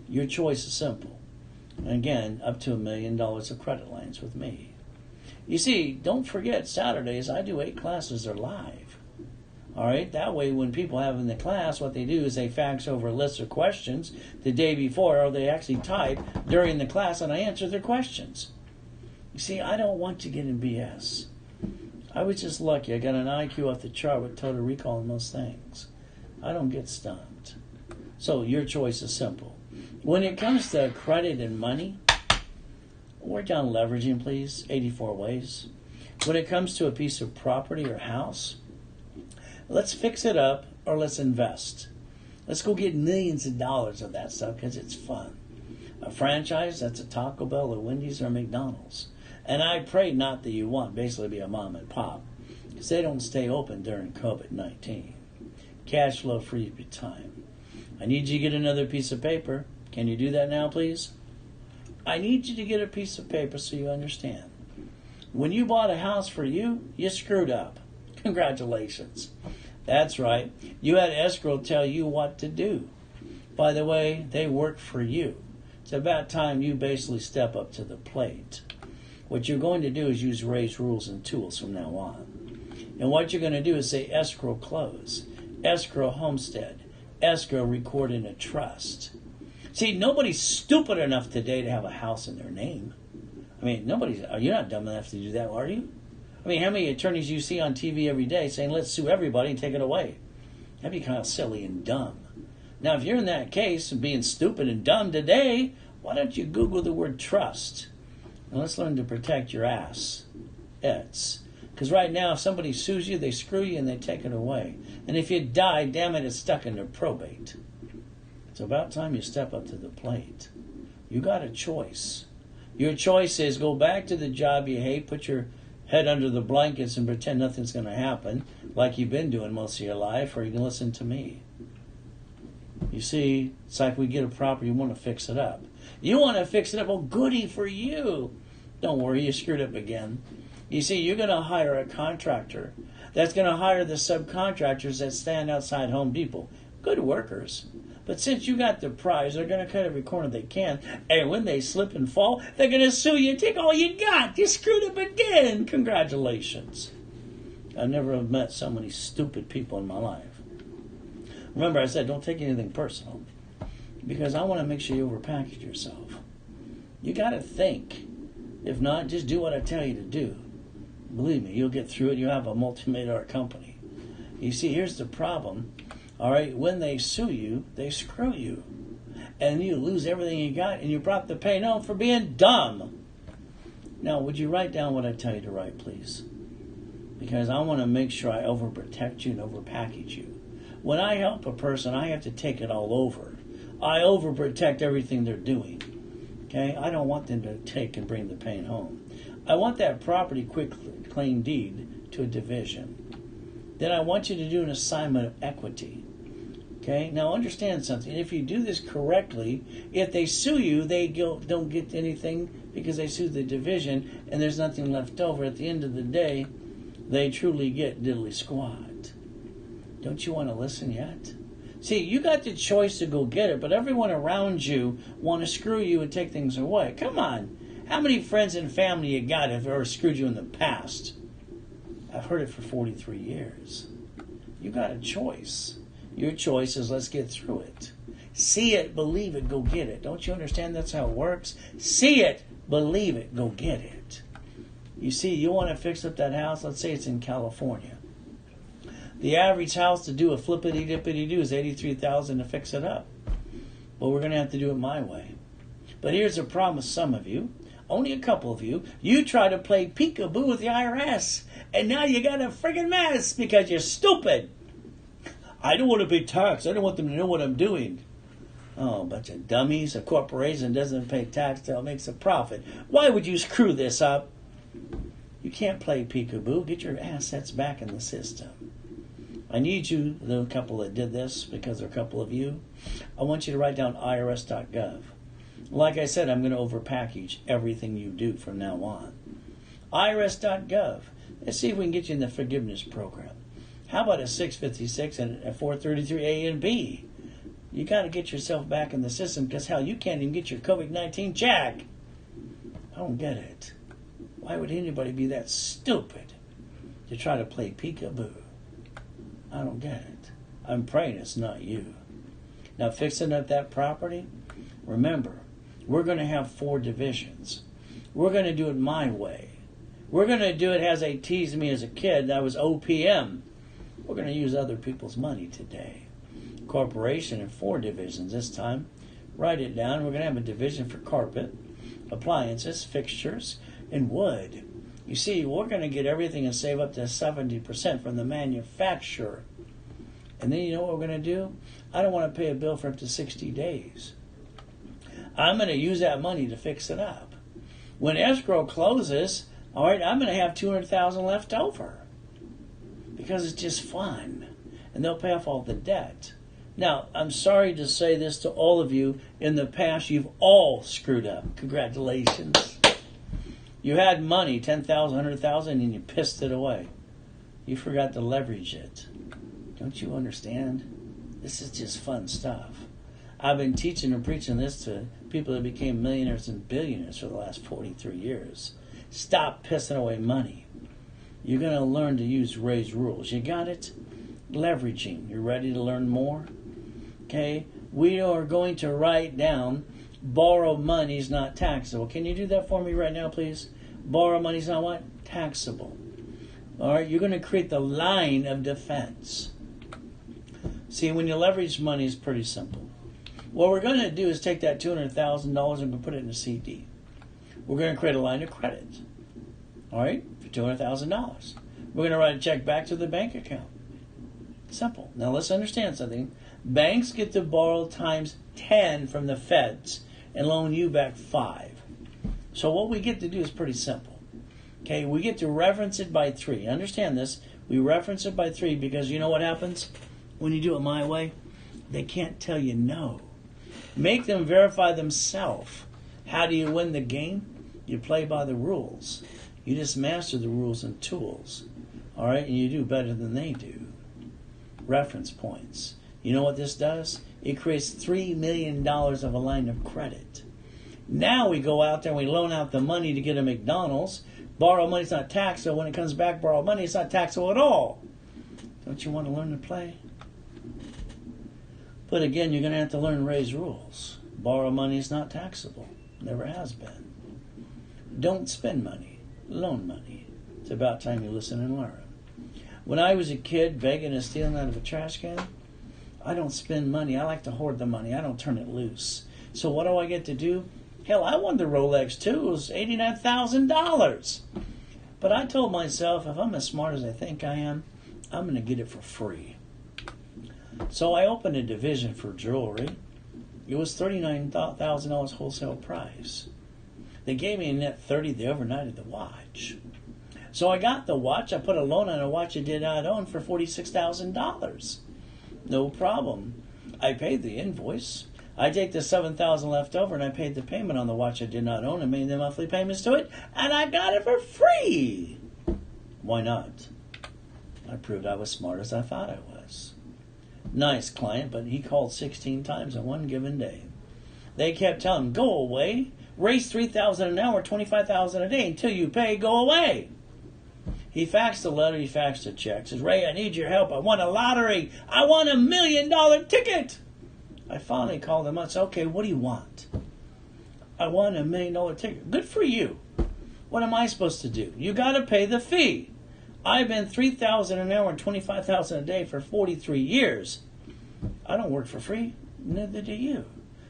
Speaker 1: Your choice is simple. And again, up to $1 million of credit lines with me. You see, don't forget, Saturdays, I do 8 classes that are live. All right? That way, when people have in the class, what they do is they fax over a list of questions the day before, or they actually type during the class, and I answer their questions. You see, I don't want to get in BS. I was just lucky. I got an IQ off the chart with total recall and most things. I don't get stumped. So your choice is simple. When it comes to credit and money, work down leveraging, please. 84 ways. When it comes to a piece of property or house, let's fix it up or let's invest. Let's go get millions of dollars of that stuff because it's fun. A franchise, that's a Taco Bell, a Wendy's, or a McDonald's. And I pray not that you want basically be a mom and pop, because they don't stay open during COVID-19. Cash flow free your time. I need you to get another piece of paper. Can you do that now, please? I need you to get a piece of paper so you understand. When you bought a house for you, you screwed up. Congratulations. That's right. You had escrow tell you what to do. By the way, they work for you. It's about time you basically step up to the plate. What you're going to do is use raised rules and tools from now on. And what you're going to do is say escrow close, escrow homestead, escrow record in a trust. See, nobody's stupid enough today to have a house in their name. I mean, you're not dumb enough to do that, are you? I mean, how many attorneys you see on TV every day saying, let's sue everybody and take it away? That'd be kind of silly and dumb. Now, if you're in that case of being stupid and dumb today, why don't you Google the word trust? And let's learn to protect your ass. Because right now, if somebody sues you, they screw you and they take it away. And if you die, damn it, it's stuck in their probate. It's about time you step up to the plate. You got a choice. Your choice is go back to the job you hate, put your head under the blankets and pretend nothing's going to happen, like you've been doing most of your life, or you can listen to me. You see, it's like we get a property, you want to fix it up. You want to fix it up, oh goody for you. Don't worry, you screwed up again. You see, you're going to hire a contractor that's going to hire the subcontractors that stand outside Home Depot. Good workers. But since you got the prize, they're going to cut every corner they can. And when they slip and fall, they're going to sue you and take all you got. You screwed up again. Congratulations. I've never met so many stupid people in my life. Remember, I said don't take anything personal. Because I want to make sure you overpackage yourself. You got to think. If not, just do what I tell you to do. Believe me, you'll get through it. You'll have a multi-million-dollar company. You see, here's the problem. All right, when they sue you, they screw you. And you lose everything you got, and you brought the pain home for being dumb. Now, would you write down what I tell you to write, please? Because I want to make sure I overprotect you and overpackage you. When I help a person, I have to take it all over. I overprotect everything they're doing. Okay? I don't want them to take and bring the pain home. I want that property quick claim deed to a division. Then I want you to do an assignment of equity. Okay? Now understand something. If you do this correctly, if they sue you, they don't get anything because they sue the division and there's nothing left over. At the end of the day, they truly get diddly squat. Don't you want to listen yet? See, you got the choice to go get it, but everyone around you want to screw you and take things away. Come on. How many friends and family you got have ever screwed you in the past? I've heard it for 43 years. You got a choice. Your choice is let's get through it. See it, believe it, go get it. Don't you understand that's how it works? See it, believe it, go get it. You see, you want to fix up that house, let's say it's in California. The average house to do a flippity-dippity-do is $83,000 to fix it up. But we're going to have to do it my way. But here's the problem with some of you. Only a couple of you. You try to play peekaboo with the IRS. And now you got a friggin' mess because you're stupid. I don't want to pay tax. I don't want them to know what I'm doing. Oh, a bunch of dummies. A corporation doesn't pay tax till it makes a profit. Why would you screw this up? You can't play peekaboo. Get your assets back in the system. I need you, the couple that did this, because there are a couple of you, I want you to write down irs.gov. Like I said, I'm going to overpackage everything you do from now on. irs.gov. Let's see if we can get you in the forgiveness program. How about a 656 and a 433A and B? You got to get yourself back in the system because, hell, you can't even get your COVID-19 check. I don't get it. Why would anybody be that stupid to try to play peekaboo? I don't get it. I'm praying it's not you. Now, fixing up that property, remember, we're going to have 4 divisions. We're going to do it my way. We're going to do it as they teased me as a kid. That was OPM. We're going to use other people's money today. Corporation in 4 divisions this time. Write it down. We're going to have a division for carpet, appliances, fixtures, and wood. You see, we're going to get everything and save up to 70% from the manufacturer. And then you know what we're going to do? I don't want to pay a bill for up to 60 days. I'm going to use that money to fix it up. When escrow closes, all right, I'm going to have $200,000 left over because it's just fun. And they'll pay off all the debt. Now, I'm sorry to say this to all of you. In the past, you've all screwed up. Congratulations. You had money, $10,000, $100,000, and you pissed it away. You forgot to leverage it. Don't you understand? This is just fun stuff. I've been teaching and preaching this to people that became millionaires and billionaires for the last 43 years. Stop pissing away money. You're going to learn to use Ray's rules. You got it? Leveraging. You ready to learn more? Okay? We are going to write down borrowed money is not taxable. Can you do that for me right now, please? Borrowed money is not what? Taxable. All right? You're going to create the line of defense. See, when you leverage money, it's pretty simple. What we're going to do is take that $200,000 and put it in a CD. We're going to create a line of credit. All right? For $200,000. We're going to write a check back to the bank account. Simple. Now let's understand something. Banks get to borrow times 10 from the feds and loan you back 5. So what we get to do is pretty simple. Okay, we get to reference it by 3. Understand this. We reference it by 3 because you know what happens when you do it my way? They can't tell you no. Make them verify themselves. How do you win the game? You play by the rules. You just master the rules and tools. All right, and you do better than they do. Reference points. You know what this does? It creates $3 million of a line of credit. Now we go out there and we loan out the money to get a McDonald's. Borrow money is not taxable. When it comes back, borrow money, it's not taxable at all. Don't you want to learn to play? But again, you're going to have to learn Ray's rules. Borrow money is not taxable. Never has been. Don't spend money. Loan money. It's about time you listen and learn. When I was a kid begging and stealing out of a trash can, I don't spend money. I like to hoard the money. I don't turn it loose. So what do I get to do? Hell, I won the Rolex too. It was $89,000. But I told myself, if I'm as smart as I think I am, I'm going to get it for free. So I opened a division for jewelry. It was $39,000 wholesale price. They gave me a net $30. They overnighted the watch. So I got the watch. I put a loan on a watch I did not own for $46,000. No problem. I paid the invoice. I take the $7,000 left over and I paid the payment on the watch I did not own and made the monthly payments to it, and I got it for free. Why not? I proved I was smart as I thought I was. Nice client, but he called 16 times in one given day. They kept telling him, go away. Raise $3,000 an hour, $25,000 a day until you pay. Go away. He faxed a letter. He faxed a check. Says, Ray, I need your help. I won a lottery. I won $1 million ticket. I finally called him up and said, okay, what do you want? I won $1 million ticket. Good for you. What am I supposed to do? You got to pay the fee. I've been $3,000 an hour and $25,000 a day for 43 years. I don't work for free. Neither do you.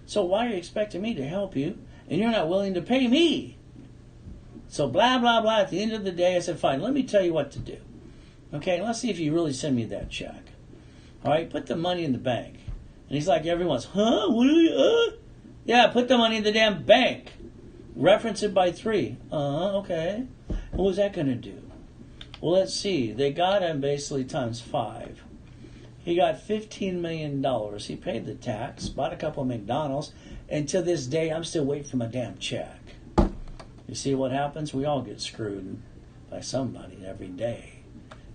Speaker 1: So why are you expecting me to help you and you're not willing to pay me? So blah, blah, blah. At the end of the day, I said, fine, let me tell you what to do. Okay, let's see if you really send me that check. All right, put the money in the bank. And he's like, everyone's, huh? What are you, Yeah, put the money in the damn bank. Reference it by 3. Okay. What was that going to do? Well, let's see. They got him basically times 5. He got $15 million. He paid the tax, bought a couple of McDonald's, and to this day, I'm still waiting for my damn check. You see what happens? We all get screwed by somebody every day.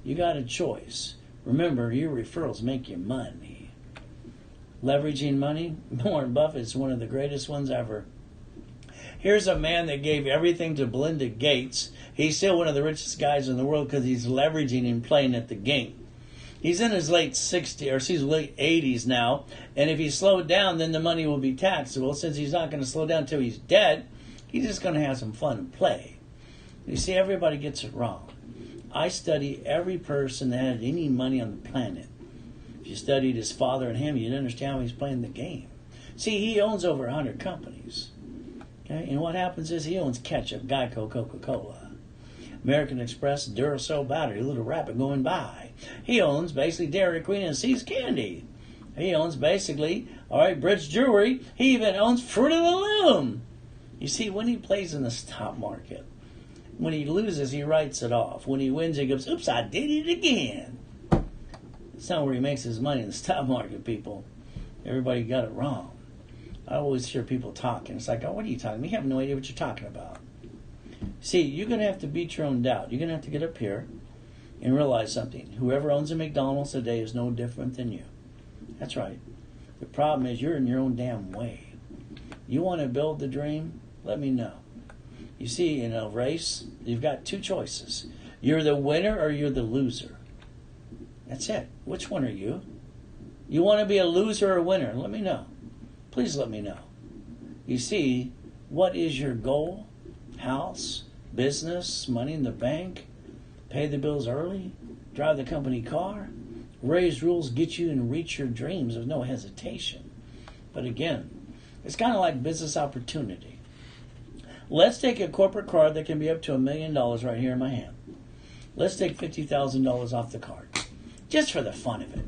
Speaker 1: You got a choice. Remember, your referrals make you money. Leveraging money, Warren Buffett's one of the greatest ones ever. Here's a man that gave everything to Belinda Gates. He's still one of the richest guys in the world because he's leveraging and playing at the game. He's in his late 80s now, and if he slowed down, then the money will be taxable. Since he's not going to slow down until he's dead, he's just going to have some fun and play. You see, everybody gets it wrong. I study every person that had any money on the planet. If you studied his father and him, you'd understand how he's playing the game. See, he owns over 100 companies. Okay? And what happens is he owns Ketchup, Geico, Coca-Cola, American Express, Duracell battery, Little Rapid going by. He owns basically Dairy Queen and See's Candy. He owns basically, Bridge Jewelry. He even owns Fruit of the Loom. You see, when he plays in the stock market, when he loses, he writes it off. When he wins, he goes, oops, I did it again. It's not where he makes his money in the stock market, people. Everybody got it wrong. I always hear people talking. It's like, oh, what are you talking about? You have no idea what you're talking about. See, you're going to have to beat your own doubt. You're going to have to get up here and realize something. Whoever owns a McDonald's today is no different than you. That's right. The problem is you're in your own damn way. You want to build the dream? Let me know. You see, in a race, you've got 2 choices. You're the winner or you're the loser. That's it. Which one are you? You want to be a loser or a winner? Let me know. Please let me know. You see, what is your goal? House, business, money in the bank, pay the bills early, drive the company car, raise rules, get you and reach your dreams with no hesitation. But again, it's kind of like business opportunity. Let's take a corporate card that can be up to $1 million right here in my hand. Let's take $50,000 off the card, just for the fun of it.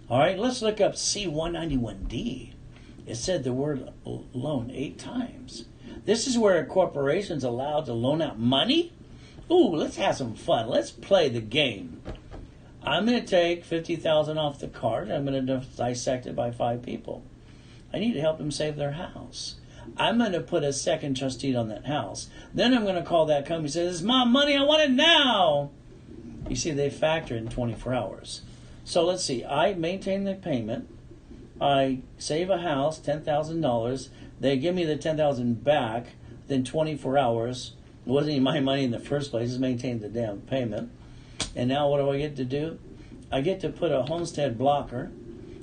Speaker 1: All right, let's look up C191D. It said the word loan 8 times. This is where a corporation's allowed to loan out money? Ooh, let's have some fun. Let's play the game. I'm going to take $50,000 off the card. I'm going to dissect it by 5 people. I need to help them save their house. I'm going to put a second trustee on that house. Then I'm going to call that company and say, this is my money. I want it now. You see, they factor in 24 hours. So let's see. I maintain the payment. I save a house, $10,000. They give me the $10,000 back within 24 hours. It wasn't even my money in the first place. Just maintained the damn payment. And now what do I get to do? I get to put a homestead blocker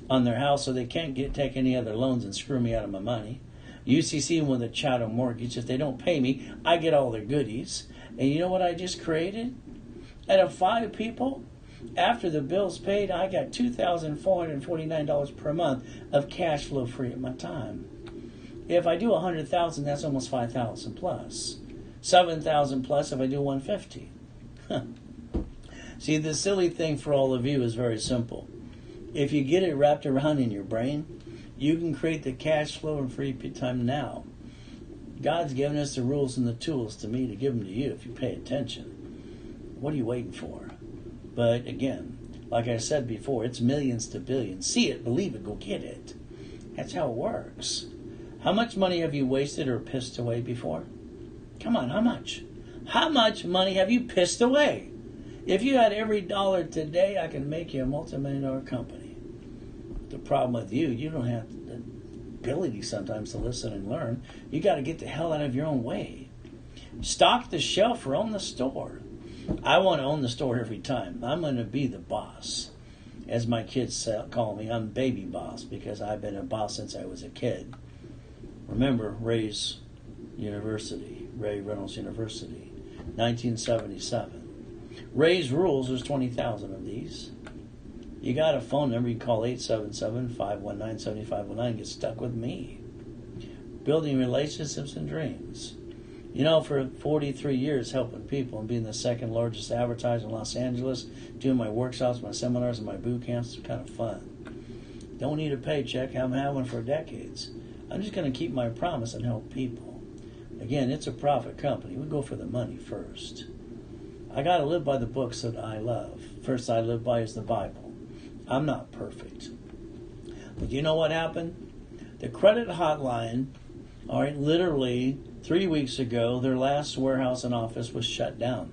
Speaker 1: on their house so they can't take any other loans and screw me out of my money. UCC with a chattel mortgage. If they don't pay me, I get all their goodies. And you know what I just created? Out of 5 people, after the bill's paid, I got $2,449 per month of cash flow free at my time. If I do $100,000, that's almost $5,000 plus. $7,000 plus if I do $150. See, the silly thing for all of you is very simple. If you get it wrapped around in your brain, you can create the cash flow and free time now. God's given us the rules and the tools to me to give them to you if you pay attention. What are you waiting for? But again, like I said before, it's millions to billions. See it, believe it, go get it. That's how it works. How much money have you wasted or pissed away before? Come on, how much? How much money have you pissed away? If you had every dollar today, I can make you a multi-million-dollar company. The problem with you don't have the ability sometimes to listen and learn. You got to get the hell out of your own way. Stock the shelf or own the store. I want to own the store every time. I'm going to be the boss. As my kids call me, I'm baby boss because I've been a boss since I was a kid. Remember Ray's University, Ray Reynolds University, 1977. Ray's Rules, there's 20,000 of these. You got a phone number, you call 877-519-7519, get stuck with me. Building relationships and dreams. You know, for 43 years helping people and being the second largest advertiser in Los Angeles, doing my workshops, my seminars, and my boot camps, it's kind of fun. Don't need a paycheck, haven't had one for decades. I'm just going to keep my promise and help people. Again, it's a profit company. We go for the money first. I got to live by the books that I love. First I live by is the Bible. I'm not perfect. But you know what happened? The credit hotline, all right, literally 3 weeks ago, their last warehouse and office was shut down.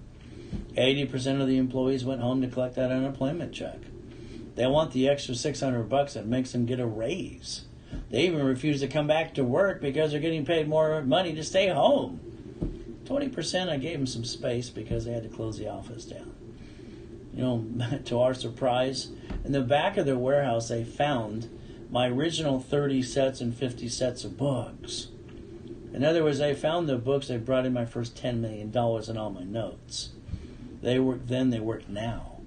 Speaker 1: 80% of the employees went home to collect that unemployment check. They want the extra $600 that makes them get a raise. They even refuse to come back to work because they're getting paid more money to stay home. 20% I gave them some space because they had to close the office down. You know, to our surprise, in the back of their warehouse they found my original 30 sets and 50 sets of books. In other words, they found the books that brought in my first $10 million and all my notes. They work then, they work now.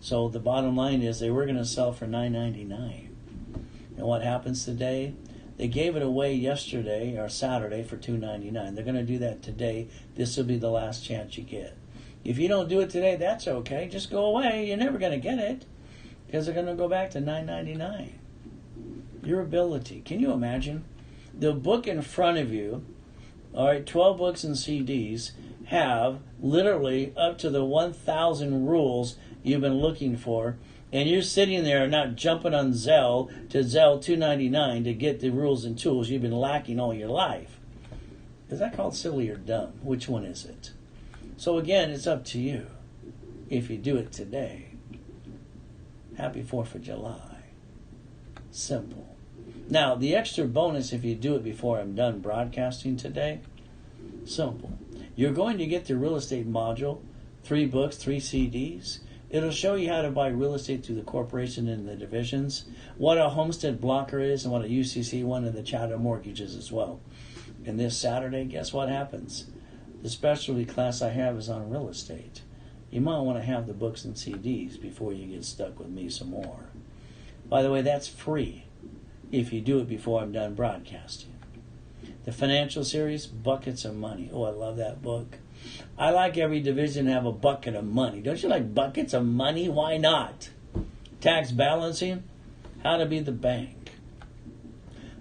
Speaker 1: So the bottom line is they were going to sell for $9.99. And what happens today? They gave it away yesterday or Saturday for $2.99. They're going to do that today. This will be the last chance you get. If you don't do it today, that's okay. Just go away. You're never going to get it because they're going to go back to $9.99. Your ability. Can you imagine? The book in front of you, all right, 12 books and CDs, have literally up to the 1,000 rules you've been looking for, and you're sitting there not jumping on Zelle to Zelle $2.99 to get the rules and tools you've been lacking all your life. Is that called silly or dumb? Which one is it? So again, it's up to you if you do it today. Happy 4th of July. Simple. Now, the extra bonus if you do it before I'm done broadcasting today, simple. You're going to get the real estate module, 3 books, 3 CDs. It'll show you how to buy real estate through the corporation and the divisions, what a homestead blocker is and what a UCC one and the chattel mortgages as well. And this Saturday, guess what happens? The specialty class I have is on real estate. You might want to have the books and CDs before you get stuck with me some more. By the way, that's free if you do it before I'm done broadcasting. The financial series, Buckets of Money. Oh, I love that book. I like every division to have a bucket of money. Don't you like buckets of money? Why not? Tax balancing, how to be the bank.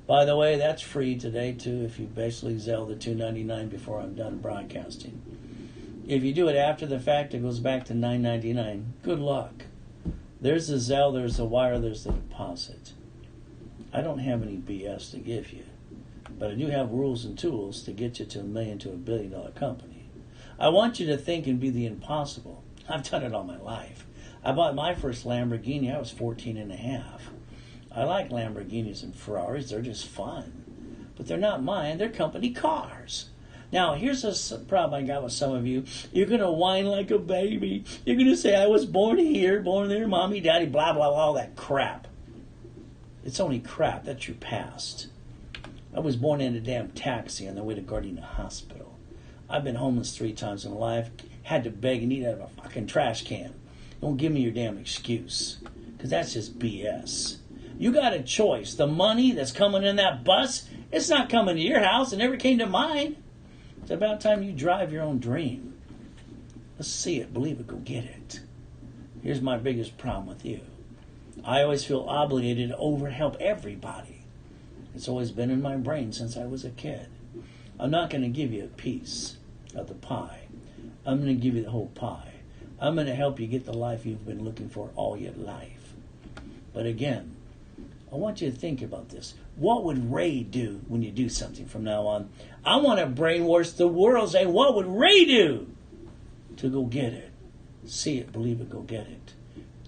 Speaker 1: By the way, that's free today too if you basically Zelle the $2.99 before I'm done broadcasting. If you do it after the fact, it goes back to $9.99. Good luck. There's the Zelle, there's the wire, there's the deposit. I don't have any BS to give you, but I do have rules and tools to get you to $1 million to $1 billion company. I want you to think and be the impossible. I've done it all my life. I bought my first Lamborghini. I was 14 and a half. I like Lamborghinis and Ferraris. They're just fun. But they're not mine. They're company cars. Now, here's a problem I got with some of you. You're going to whine like a baby. You're going to say, I was born here, born there, mommy, daddy, blah, blah, blah, all that crap. It's only crap. That's your past. I was born in a damn taxi on the way to Gardena Hospital. I've been homeless 3 times in my life. Had to beg and eat out of a fucking trash can. Don't give me your damn excuse. Because that's just BS. You got a choice. The money that's coming in that bus, it's not coming to your house. It never came to mine. It's about time you drive your own dream. Let's see it. Believe it. Go get it. Here's my biggest problem with you. I always feel obligated to overhelp everybody. It's always been in my brain since I was a kid. I'm not going to give you a piece of the pie. I'm going to give you the whole pie. I'm going to help you get the life you've been looking for all your life. But again, I want you to think about this. What would Ray do when you do something from now on? I want to brainwash the world saying, what would Ray do? To go get it. See it, believe it, go get it.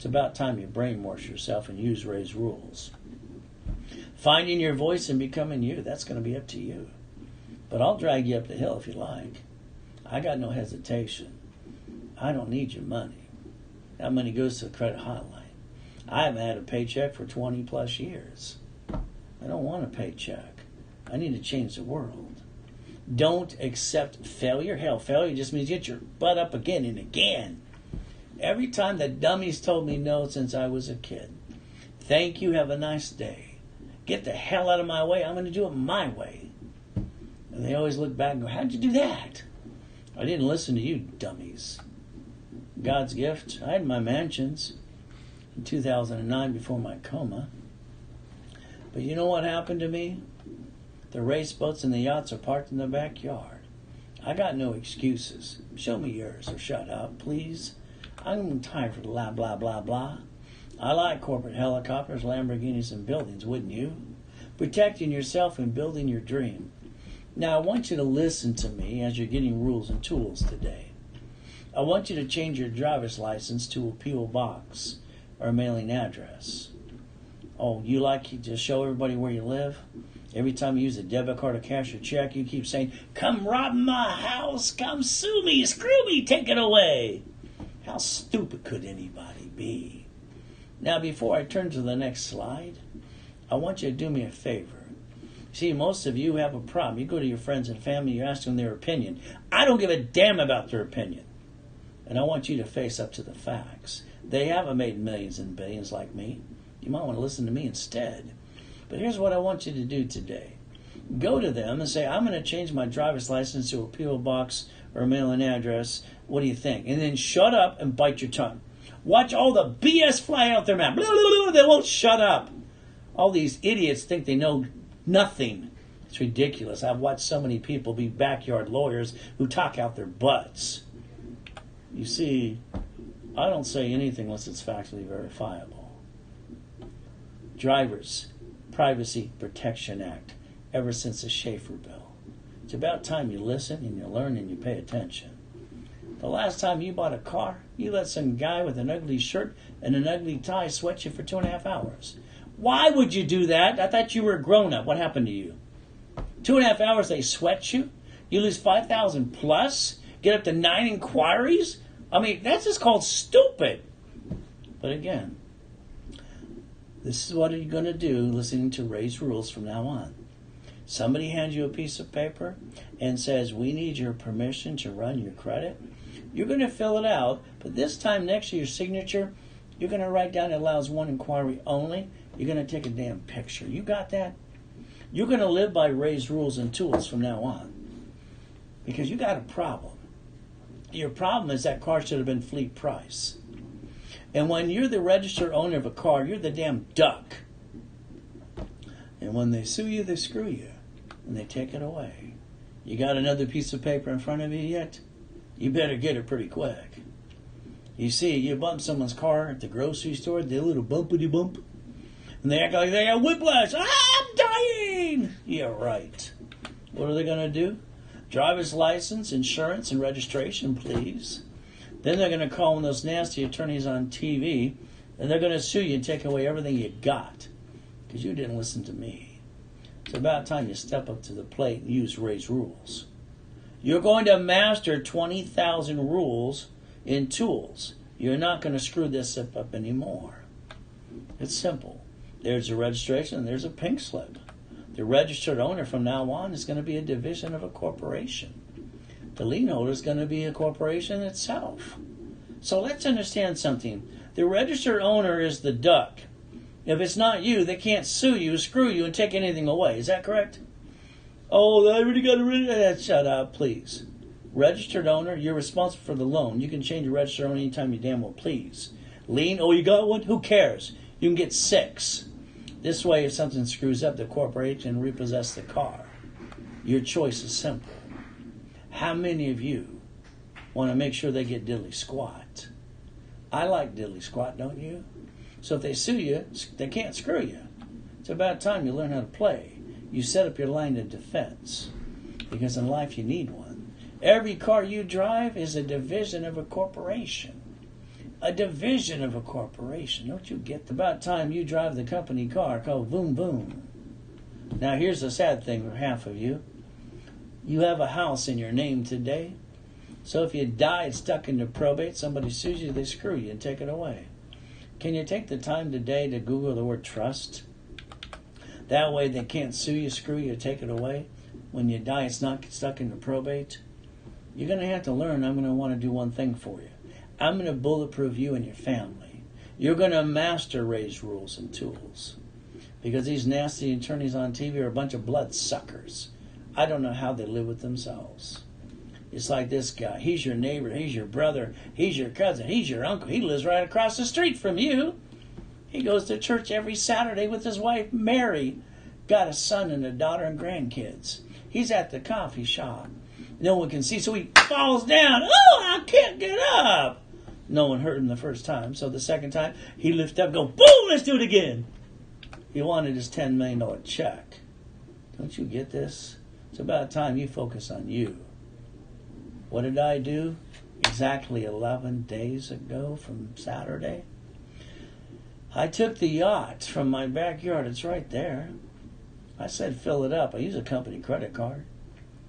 Speaker 1: It's about time you brainwash yourself and use Ray's rules. Finding your voice and becoming you, that's going to be up to you. But I'll drag you up the hill if you like. I got no hesitation. I don't need your money. That money goes to the credit hotline. I haven't had a paycheck for 20 plus years. I don't want a paycheck. I need to change the world. Don't accept failure. Hell, failure just means get your butt up again and again. Every time the dummies told me no since I was a kid. Thank you, have a nice day. Get the hell out of my way. I'm going to do it my way. And they always look back and go, how'd you do that? I didn't listen to you, dummies. God's gift. I had my mansions in 2009 before my coma. But you know what happened to me? The race boats and the yachts are parked in the backyard. I got no excuses. Show me yours or shut up, please. I'm tired of blah, blah, blah, blah. I like corporate helicopters, Lamborghinis, and buildings, wouldn't you? Protecting yourself and building your dream. Now, I want you to listen to me as you're getting rules and tools today. I want you to change your driver's license to a P.O. box or a mailing address. Oh, you like to show everybody where you live? Every time you use a debit card or cash or check, you keep saying, come rob my house, come sue me, screw me, take it away. How stupid could anybody be? Now, before I turn to the next slide, I want you to do me a favor. See, most of you have a problem. You go to your friends and family, you ask them their opinion. I don't give a damn about their opinion. And I want you to face up to the facts. They haven't made millions and billions like me. You might want to listen to me instead. But here's what I want you to do today. Go to them and say, I'm going to change my driver's license to a P.O. box or a mailing address. What do you think? And then shut up and bite your tongue. Watch all the BS fly out their mouth. Blah, blah, blah, they won't shut up. All these idiots think they know nothing. It's ridiculous. I've watched so many people be backyard lawyers who talk out their butts. You see, I don't say anything unless it's factually verifiable. Drivers Privacy Protection Act, ever since the Schaefer Bill. It's about time you listen and you learn and you pay attention. The last time you bought a car, you let some guy with an ugly shirt and an ugly tie sweat you for 2.5 hours. Why would you do that? I thought you were a grown-up. What happened to you? 2.5 hours they sweat you? You lose 5,000 plus? Get up to 9 inquiries? I mean, that's just called stupid. But again, this is what you're going to do listening to Ray's rules from now on. Somebody hands you a piece of paper and says, we need your permission to run your credit. You're going to fill it out, but this time next to your signature, you're going to write down it allows one inquiry only. You're going to take a damn picture. You got that? You're going to live by Ray's rules and tools from now on. Because you got a problem. Your problem is that car should have been fleet price. And when you're the registered owner of a car, you're the damn duck. And when they sue you, they screw you. And they take it away. You got another piece of paper in front of you yet? You better get it pretty quick. You see, you bump someone's car at the grocery store, they little bumpity bump. And they act like they got whiplash. I'm dying! Yeah, right. What are they going to do? Driver's license, insurance, and registration, please. Then they're going to call in those nasty attorneys on TV, and they're going to sue you and take away everything you got because you didn't listen to me. It's about time you step up to the plate and use Ray's rules. You're going to master 20,000 rules in tools. You're not going to screw this up anymore. It's simple. There's a registration and there's a pink slip. The registered owner from now on is going to be a division of a corporation. The lien holder is going to be a corporation itself. So let's understand something. The registered owner is the duck. If it's not you, they can't sue you, screw you, and take anything away. Is that correct? Oh, I already got rid of that. Shut up, please. Registered owner, you're responsible for the loan. You can change your registered owner anytime you damn well please. Lien, oh, you got one? Who cares? You can get 6. This way, if something screws up, the corporation can repossess the car. Your choice is simple. How many of you want to make sure they get diddly squat? I like diddly squat, don't you? So if they sue you, they can't screw you. It's about time you learn how to play. You set up your line of defense. Because in life you need one. Every car you drive is a division of a corporation. a division of a corporation. Don't you get? About time you drive the company car called Voom Voom. Now here's the sad thing for half of you. You have a house in your name today. So if you die, it's stuck into probate, somebody sues you, they screw you and take it away. Can you take the time today to Google the word trust? That way they can't sue you, screw you, take it away. When you die, it's not stuck into probate. You're going to have to learn. I'm going to want to do one thing for you. I'm going to bulletproof you and your family. You're going to master Ray's rules and tools. Because these nasty attorneys on TV are a bunch of bloodsuckers. I don't know how they live with themselves. It's like this guy. He's your neighbor. He's your brother. He's your cousin. He's your uncle. He lives right across the street from you. He goes to church every Saturday with his wife, Mary. Got a son and a daughter and grandkids. He's at the coffee shop. No one can see, so he falls down. Oh, I can't get up. No one hurt him the first time. So the second time, he lifts up, go, boom, let's do it again. He wanted his $10 million check. Don't you get this? It's about time you focus on you. What did I do exactly 11 days ago from Saturday? I took the yacht from my backyard. It's right there. I said fill it up. I use a company credit card.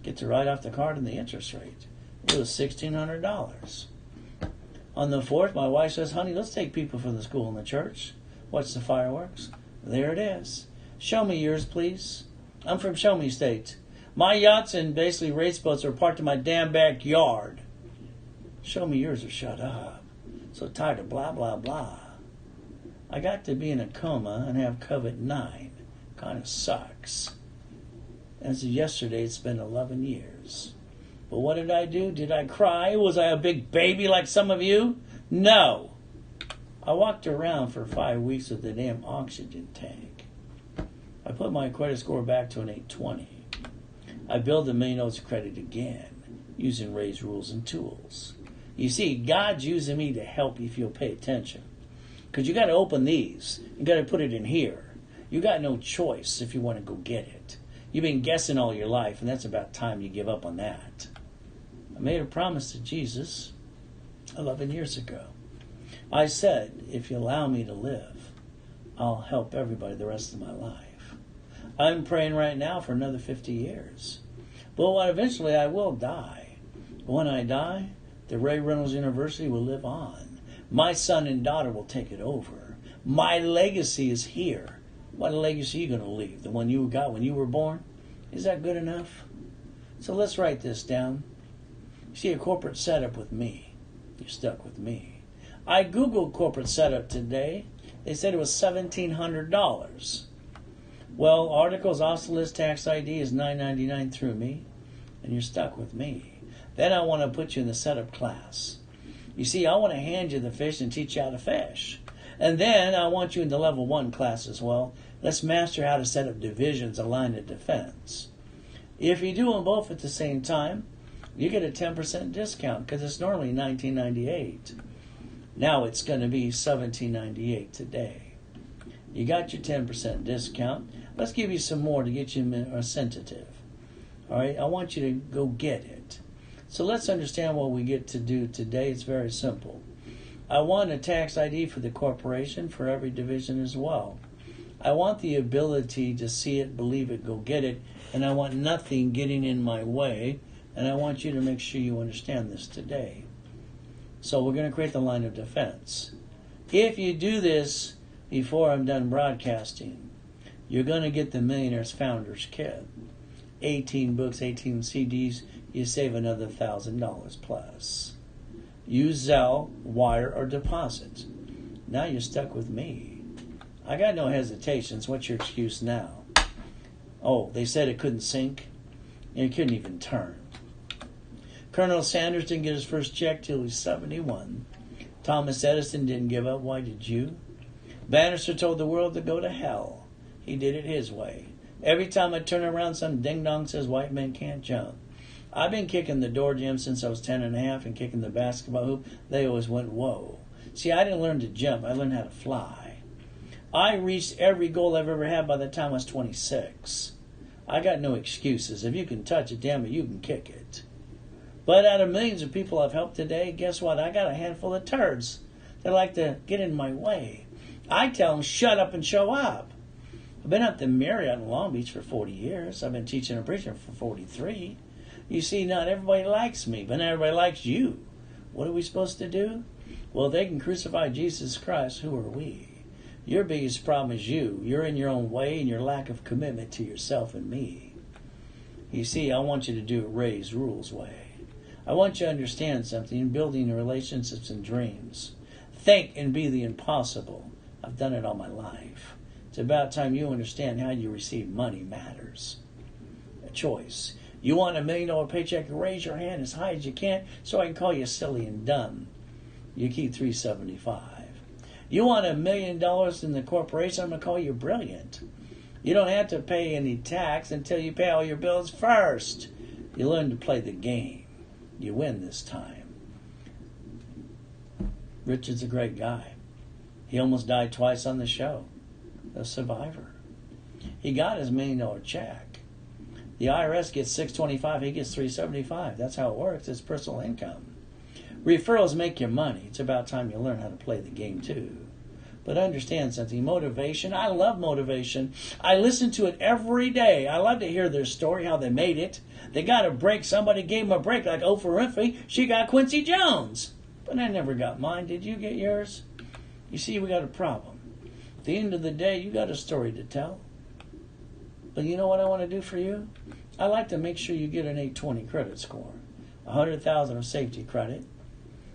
Speaker 1: Get to write off the card and the interest rate. It was $1,600. On the 4th, my wife says, honey, let's take people from the school and the church. Watch the fireworks. There it is. Show me yours, please. I'm from Show Me State. My yachts and basically race boats are parked in my damn backyard. Show me yours or shut up. So tired of blah, blah, blah. I got to be in a coma and have COVID-9. Kind of sucks. As of yesterday, it's been 11 years. But what did I do? Did I cry? Was I a big baby like some of you? No. I walked around for 5 weeks with the damn oxygen tank. I put my credit score back to an 820. I built $1 million credit again, using Ray's rules and tools. You see, God's using me to help you if you'll pay attention. Because you got to open these. You got to put it in here. You got no choice if you want to go get it. You've been guessing all your life, and that's about time you give up on that. I made a promise to Jesus 11 years ago. I said, if you allow me to live, I'll help everybody the rest of my life. I'm praying right now for another 50 years. But eventually I will die. But when I die, the Ray Reynolds University will live on. My son and daughter will take it over. My legacy is here. What legacy are you going to leave? The one you got when you were born? Is that good enough? So let's write this down. You see a corporate setup with me. You're stuck with me. I Googled corporate setup today. They said it was $1,700. Well, articles also list tax ID is $9.99 through me, and you're stuck with me. Then I want to put you in the setup class. You see, I want to hand you the fish and teach you how to fish. And then I want you in the level 1 class as well. Let's master how to set up divisions, a line of defense. If you do them both at the same time, you get a 10% discount because it's normally $19.98. Now it's going to be $17.98 today. You got your 10% discount. Let's give you some more to get you sensitive. All right, I want you to go get it. So let's understand what we get to do today. It's very simple. I want a tax ID for the corporation for every division as well. I want the ability to see it, believe it, go get it, and I want nothing getting in my way, and I want you to make sure you understand this today. So we're going to create the line of defense. If you do this before I'm done broadcasting, you're going to get the Millionaire's Founders Kit. 18 books, 18 CDs, you save another $1,000 plus. Use Zelle, wire, or deposit. Now you're stuck with me. I got no hesitations. What's your excuse now? Oh, they said it couldn't sink? It couldn't even turn. Colonel Sanders didn't get his first check till he was 71. Thomas Edison didn't give up. Why did you? Bannister told the world to go to hell. He did it his way. Every time I turn around, some ding-dong says white men can't jump. I've been kicking the door jam since I was 10 and a half and kicking the basketball hoop. They always went, whoa. See, I didn't learn to jump. I learned how to fly. I reached every goal I've ever had by the time I was 26. I got no excuses. If you can touch it, damn it, you can kick it. But out of millions of people I've helped today, guess what? I got a handful of turds They like to get in my way. I tell them, shut up and show up. I've been up to Marriott in Long Beach for 40 years. I've been teaching and preaching for 43. You see, not everybody likes me, but not everybody likes you. What are we supposed to do? Well, if they can crucify Jesus Christ, who are we? Your biggest problem is you. You're in your own way and your lack of commitment to yourself and me. You see, I want you to do it Ray's Rules way. I want you to understand something in building relationships and dreams. Think and be the impossible. I've done it all my life. It's about time you understand how you receive money matters. A choice. You want $1 million paycheck? Raise your hand as high as you can so I can call you silly and dumb. You keep $375. You want $1 million in the corporation? I'm going to call you brilliant. You don't have to pay any tax until you pay all your bills first. You learn to play the game. You win this time. Richard's a great guy. He almost died twice on the show. A survivor. He got his $1 million check. The IRS gets $625. He gets $375. That's how it works. It's personal income. Referrals make you money. It's about time you learn how to play the game too. But understand something. Motivation. I love motivation. I listen to it every day. I love to hear their story, how they made it. They got a break. Somebody gave them a break, like Oprah Winfrey. She got Quincy Jones. But I never got mine. Did you get yours? You see, we got a problem. At the end of the day, you got a story to tell. But you know what I want to do for you? I like to make sure you get an 820 credit score. 100,000 of safety credit.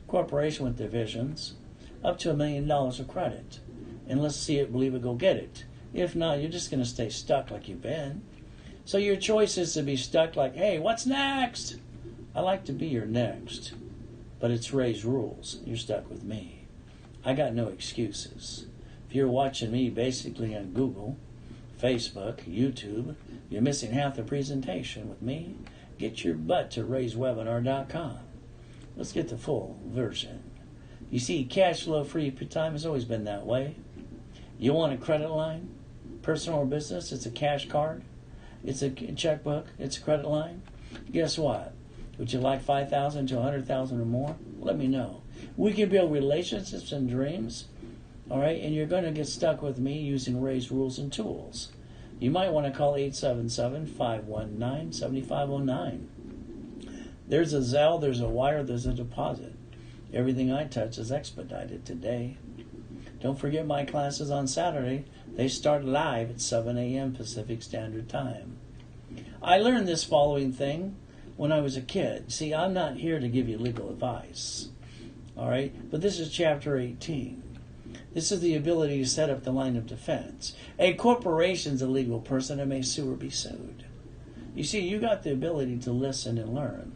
Speaker 1: Corporation with divisions. Up to $1 million of credit. And let's see it, believe it, go get it. If not, you're just going to stay stuck like you've been. So your choice is to be stuck like, hey, what's next? I like to be your next. But it's Ray's Rules. You're stuck with me. I got no excuses. If you're watching me basically on Google, Facebook, YouTube, you're missing half the presentation with me. Get your butt to rayswebinar.com. Let's get the full version. You see, cash flow free time has always been that way. You want a credit line? Personal or business? It's a cash card. It's a checkbook. It's a credit line. Guess what? Would you like 5,000 to 100,000 or more? Let me know. We can build relationships and dreams. All right, and you're going to get stuck with me using Ray's Rules and Tools. You might want to call 877-519-7509. There's a Zelle, there's a wire, there's a deposit. Everything I touch is expedited today. Don't forget my classes on Saturday. They start live at 7 a.m. Pacific Standard Time. I learned this following thing when I was a kid. See, I'm not here to give you legal advice. All right, but this is Chapter 18. This is the ability to set up the line of defense. A corporation's a legal person and may sue or be sued. You see, you got the ability to listen and learn.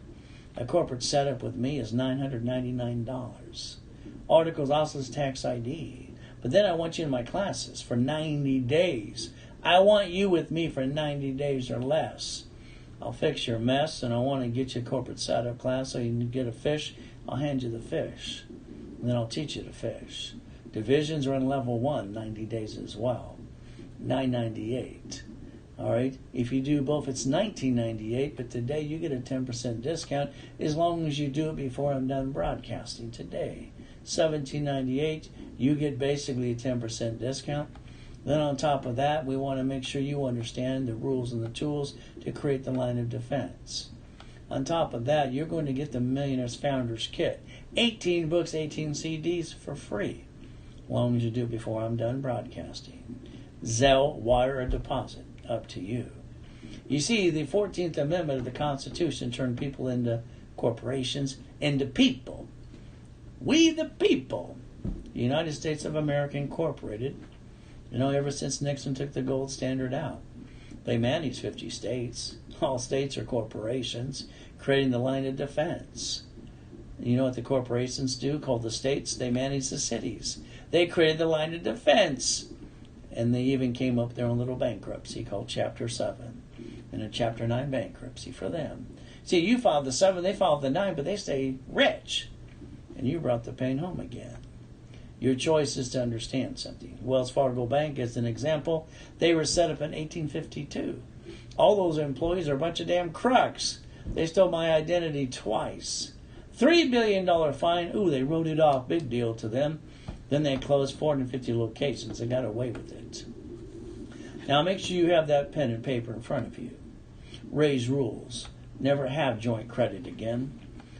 Speaker 1: A corporate setup with me is $999. Articles also is tax ID. But then I want you in my classes for 90 days. I want you with me for 90 days or less. I'll fix your mess, and I want to get you a corporate setup class so you can get a fish. I'll hand you the fish. And then I'll teach you to fish. Divisions are on level 1, 90 days as well. $998. All right. If you do both, it's $19.98. But today you get a 10% discount as long as you do it before I'm done broadcasting today. $17.98. You get basically a 10% discount. Then on top of that, we want to make sure you understand the rules and the tools to create the line of defense. On top of that, you're going to get the Millionaires Founders Kit. 18 books, 18 CDs for free. As long as you do it before I'm done broadcasting. Zelle, wire, or deposit. Up to you. You see, the 14th Amendment of the Constitution turned people into corporations, into people. We the people. The United States of America Incorporated, ever since Nixon took the gold standard out. They manage 50 states. All states are corporations, creating the line of defense. You know what the corporations do? Called the states, they manage the cities. They created the line of defense. And they even came up with their own little bankruptcy called Chapter 7. And a Chapter 9 bankruptcy for them. See, you filed the 7, they filed the 9, but they stay rich. And you brought the pain home again. Your choice is to understand something. Wells Fargo Bank, as an example, they were set up in 1852. All those employees are a bunch of damn crooks. They stole my identity twice. $3 billion fine. Ooh, they wrote it off. Big deal to them. Then they closed 450 locations. They got away with it. Now make sure you have that pen and paper in front of you. Raise rules. Never have joint credit again.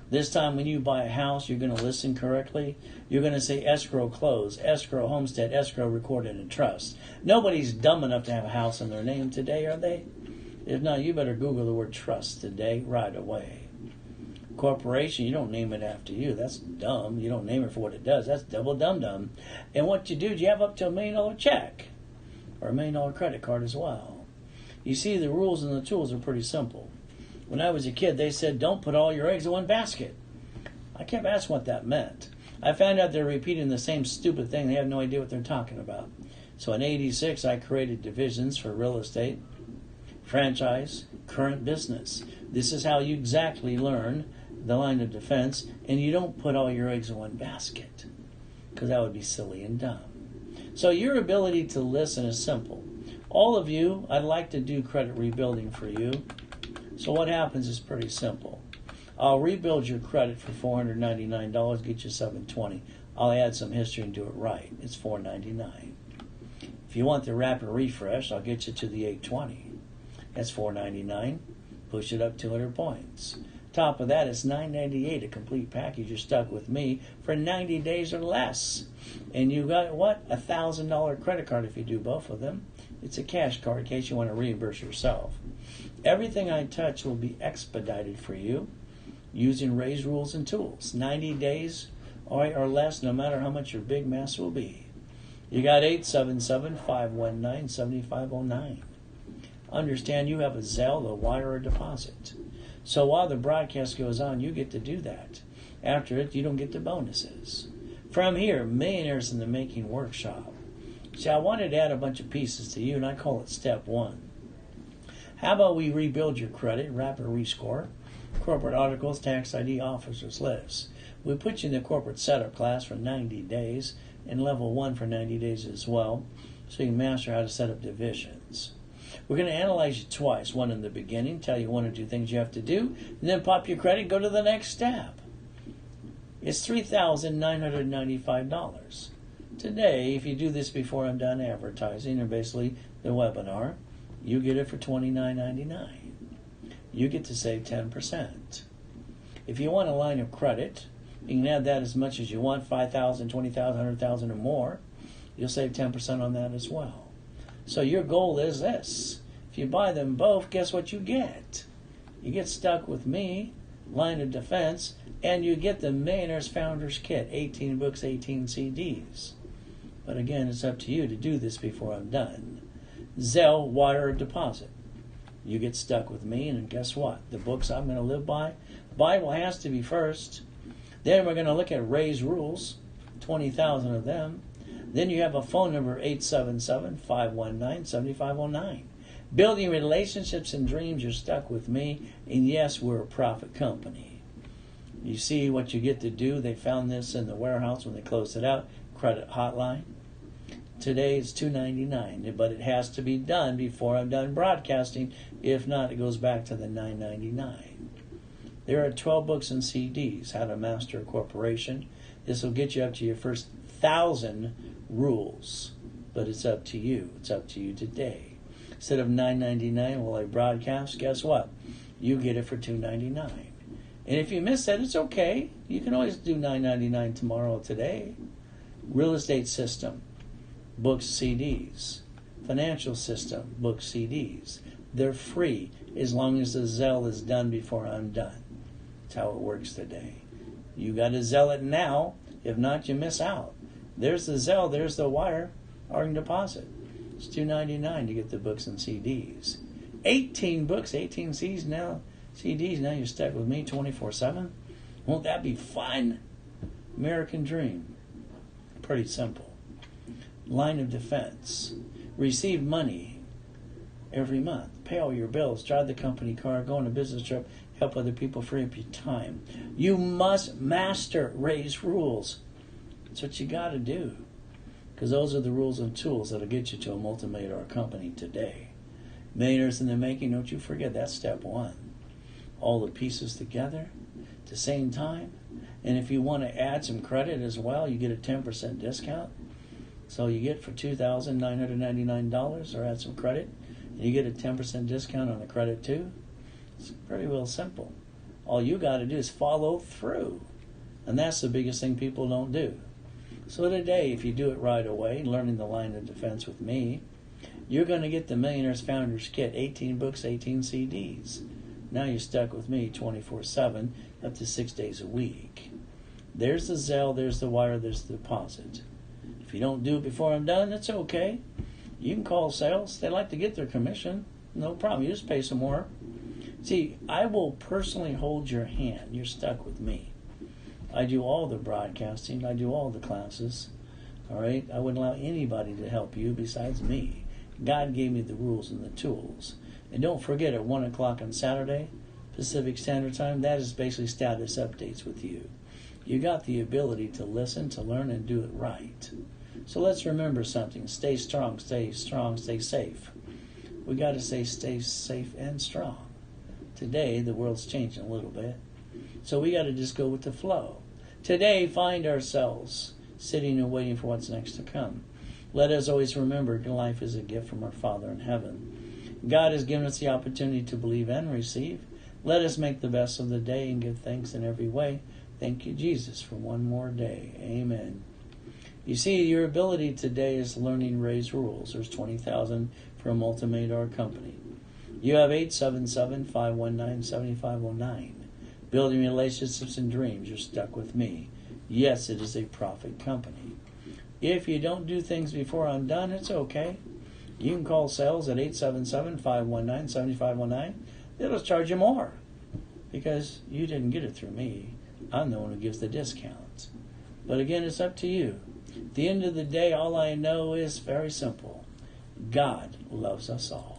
Speaker 1: This time when you buy a house, you're going to listen correctly. You're going to say escrow closed, escrow homestead, escrow recorded in trust. Nobody's dumb enough to have a house in their name today, are they? If not, you better Google the word trust today, right away. Corporation, you don't name it after you. That's dumb. You don't name it for what it does. That's double dum-dum. And what you do is you have up to $1 million check or $1 million credit card as well. You see, the rules and the tools are pretty simple. When I was a kid, they said, don't put all your eggs in one basket. I kept asking what that meant. I found out they're repeating the same stupid thing. They have no idea what they're talking about. So in '86, I created divisions for real estate, franchise, current business. This is how you exactly learn the line of defense, and you don't put all your eggs in one basket, because that would be silly and dumb. So your ability to listen is simple. All of you, I'd like to do credit rebuilding for you. So what happens is pretty simple. I'll rebuild your credit for $499, get you $720. I'll add some history and do it right. It's $499. If you want the rapid refresh, I'll get you to the $820. That's $499. Push it up 200 points. Top of that, it's $998, a complete package. You're stuck with me for 90 days or less. And you got, what? A $1,000 credit card if you do both of them. It's a cash card in case you want to reimburse yourself. Everything I touch will be expedited for you using Raise rules and tools. 90 days or less, no matter how much your big mess will be. You got 877-519-7509. Understand you have a Zelle, a wire, or a deposit. So while the broadcast goes on, you get to do that. After it, you don't get the bonuses. From here, Millionaires in the Making Workshop. See, I wanted to add a bunch of pieces to you, and I call it step 1. How about we rebuild your credit, rapid rescore, corporate articles, tax ID, officers lists. We put you in the corporate setup class for 90 days and level 1 for 90 days as well, so you can master how to set up divisions. We're going to analyze you twice, one in the beginning, tell you 1 or 2 things you have to do, and then pop your credit, go to the next step. It's $3,995. Today, if you do this before I'm done advertising, or basically the webinar, you get it for $29.99. You get to save 10%. If you want a line of credit, you can add that as much as you want, $5,000, $20,000, $100,000 or more. You'll save 10% on that as well. So your goal is this. If you buy them both, guess what you get? You get stuck with me, line of defense, and you get the Millionaires Founders Kit, 18 books, 18 CDs. But again, it's up to you to do this before I'm done. Zelle, wire, or deposit. You get stuck with me, and guess what? The books I'm going to live by, Bible has to be first. Then we're going to look at Raise rules, 20,000 of them. Then you have a phone number, 877-519-7509. Building relationships and dreams, you're stuck with me, and yes, we're a profit company. You see what you get to do? They found this in the warehouse when they closed it out. Credit hotline. Today it's $299, but it has to be done before I'm done broadcasting. If not, it goes back to the $999. There are 12 books and CDs, How to Master a Corporation. This will get you up to your first 1,000 rules, but it's up to you. It's up to you today. Instead of $9.99 while I broadcast, guess what? You get it for $2.99. And if you miss that, it's okay. You can always do $9.99 tomorrow or today. Real estate system. Books, CDs. Financial system, books, CDs. They're free as long as the Zelle is done before I'm done. That's how it works today. You got to Zelle it now. If not, you miss out. There's the Zelle, there's the wire, or deposit. It's $2.99 to get the books and CDs. 18 books, 18 CDs now. Now you're stuck with me 24/7. Won't that be fun? American Dream. Pretty simple. Line of defense. Receive money every month. Pay all your bills. Drive the company car. Go on a business trip. Help other people. Free up your time. You must master Raise rules. That's what you got to do. Because those are the rules and tools that'll get you to a multi-million-dollar company today. Millionaires in the Making, don't you forget, that's step 1. All the pieces together at the same time, And if you want to add some credit as well, you get a 10% discount. So you get for $2,999 or add some credit, and you get a 10% discount on the credit too. It's pretty well simple. All you got to do is follow through. And that's the biggest thing people don't do. So today, if you do it right away, learning the line of defense with me, you're going to get the Millionaires Founders Kit, 18 books, 18 CDs. Now you're stuck with me 24/7, up to 6 days a week. There's the Zelle, there's the wire, there's the deposit. If you don't do it before I'm done, it's okay. You can call sales. They like to get their commission. No problem. You just pay some more. See, I will personally hold your hand. You're stuck with me. I do all the broadcasting. I do all the classes. All right? I wouldn't allow anybody to help you besides me. God gave me the rules and the tools. And don't forget, at 1 o'clock on Saturday, Pacific Standard Time, that is basically status updates with you. You got the ability to listen, to learn, and do it right. So let's remember something. Stay strong, stay safe. We got to stay safe and strong. Today, the world's changing a little bit. So we got to just go with the flow. Today, find ourselves sitting and waiting for what's next to come. Let us always remember life is a gift from our Father in heaven. God has given us the opportunity to believe and receive. Let us make the best of the day and give thanks in every way. Thank you, Jesus, for one more day. Amen. You see, your ability today is learning Ray's rules. There's 20,000 for a multi-million-dollar company. You have 877-519-7509. Building relationships and dreams. You're stuck with me. Yes, it is a profit company. If you don't do things before I'm done, it's okay. You can call sales at 877-519-7519. They'll just charge you more because you didn't get it through me. I'm the one who gives the discounts. But again, it's up to you. At the end of the day, all I know is very simple. God loves us all.